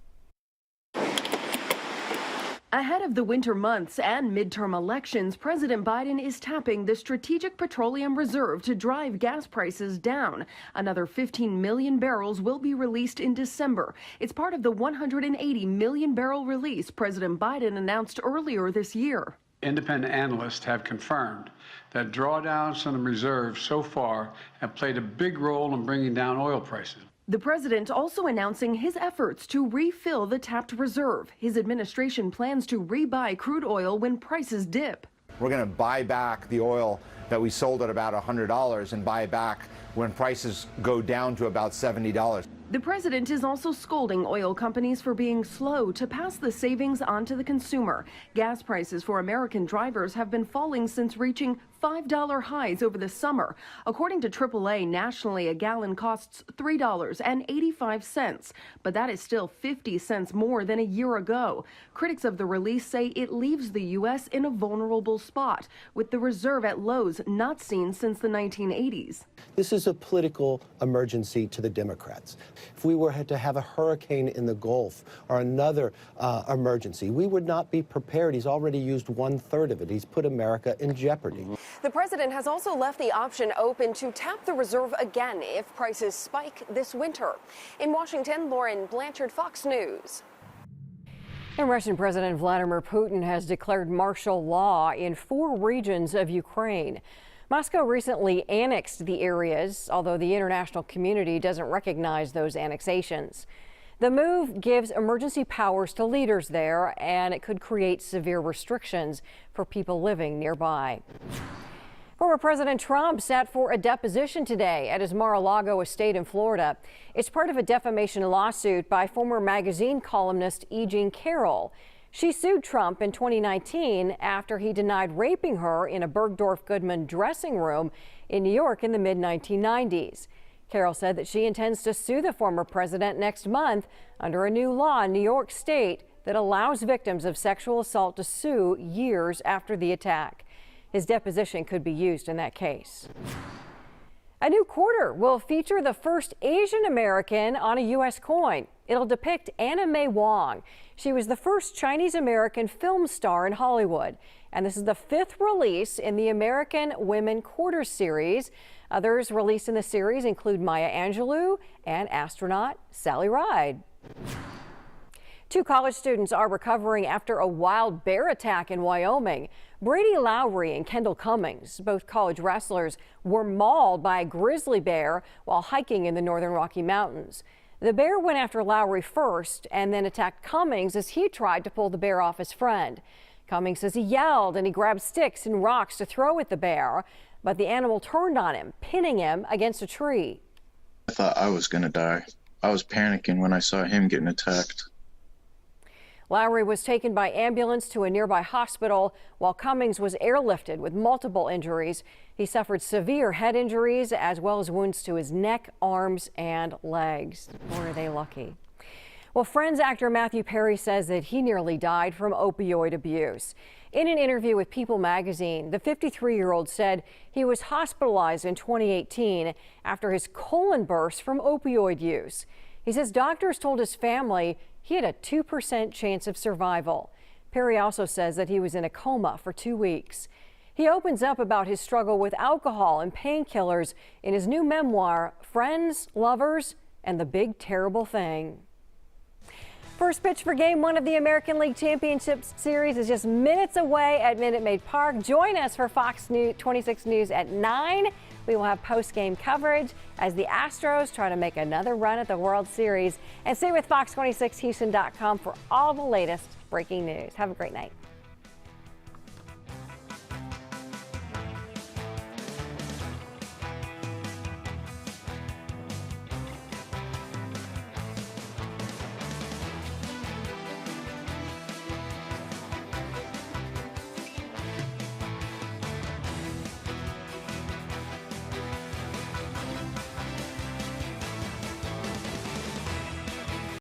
Ahead of the winter months and midterm elections, President Biden is tapping the Strategic Petroleum Reserve to drive gas prices down. Another 15 million barrels will be released in December. It's part of the 180 million barrel release President Biden announced earlier this year. Independent analysts have confirmed that drawdowns from the reserve so far have played a big role in bringing down oil prices. The president also announcing his efforts to refill the tapped reserve. His administration plans to rebuy crude oil when prices dip. We're going to buy back the oil that we sold at about $100 and buy back when prices go down to about $70. The president is also scolding oil companies for being slow to pass the savings on to the consumer. Gas prices for American drivers have been falling since reaching $5 highs over the summer. According to AAA, nationally, a gallon costs $3.85, but that is still 50 cents more than a year ago. Critics of the release say it leaves the U.S. in a vulnerable spot, with the reserve at lows not seen since the 1980s. This is a political emergency to the Democrats. If we were to have a hurricane in the Gulf or another emergency, we would not be prepared. He's already used 1/3 of it. He's put America in jeopardy. The president has also left the option open to tap the reserve again if prices spike this winter. In Washington, Lauren Blanchard, Fox News. And Russian President Vladimir Putin has declared martial law in 4 regions of Ukraine. Moscow recently annexed the areas, although the international community doesn't recognize those annexations. The move gives emergency powers to leaders there, and it could create severe restrictions for people living nearby. Former President Trump sat for a deposition today at his Mar-a-Lago estate in Florida. It's part of a defamation lawsuit by former magazine columnist E. Jean Carroll. She sued Trump in 2019 after he denied raping her in a Bergdorf Goodman dressing room in New York in the mid-1990s. Carroll said that she intends to sue the former president next month under a new law in New York State that allows victims of sexual assault to sue years after the attack. His deposition could be used in that case. A new quarter will feature the first Asian American on a U.S. coin. It'll depict Anna May Wong. She was the first Chinese American film star in Hollywood. And this is the 5th release in the American Women Quarter series. Others released in the series include Maya Angelou and astronaut Sally Ride. 2 college students are recovering after a wild bear attack in Wyoming. Brady Lowry and Kendall Cummings, both college wrestlers, were mauled by a grizzly bear while hiking in the northern Rocky Mountains. The bear went after Lowry first and then attacked Cummings as he tried to pull the bear off his friend. Cummings says he yelled and he grabbed sticks and rocks to throw at the bear. but the animal turned on him, pinning him against a tree. I thought I was going to die. I was panicking when I saw him getting attacked. Lowry was taken by ambulance to a nearby hospital, while Cummings was airlifted with multiple injuries. He suffered severe head injuries as well as wounds to his neck, arms, and legs. Boy, are they lucky. Well, Friends actor Matthew Perry says that he nearly died from opioid abuse. In an interview with People magazine, the 53-year-old said he was hospitalized in 2018 after his colon burst from opioid use. He says doctors told his family he had a 2% chance of survival. Perry also says that he was in a coma for 2 weeks. He opens up about his struggle with alcohol and painkillers in his new memoir, Friends, Lovers, and the Big Terrible Thing. First pitch for Game 1 of the American League Championship Series is just minutes away at Minute Maid Park. Join us for Fox 26 News at 9. We will have post-game coverage as the Astros try to make another run at the World Series. And stay with Fox26Houston.com for all the latest breaking news. Have a great night.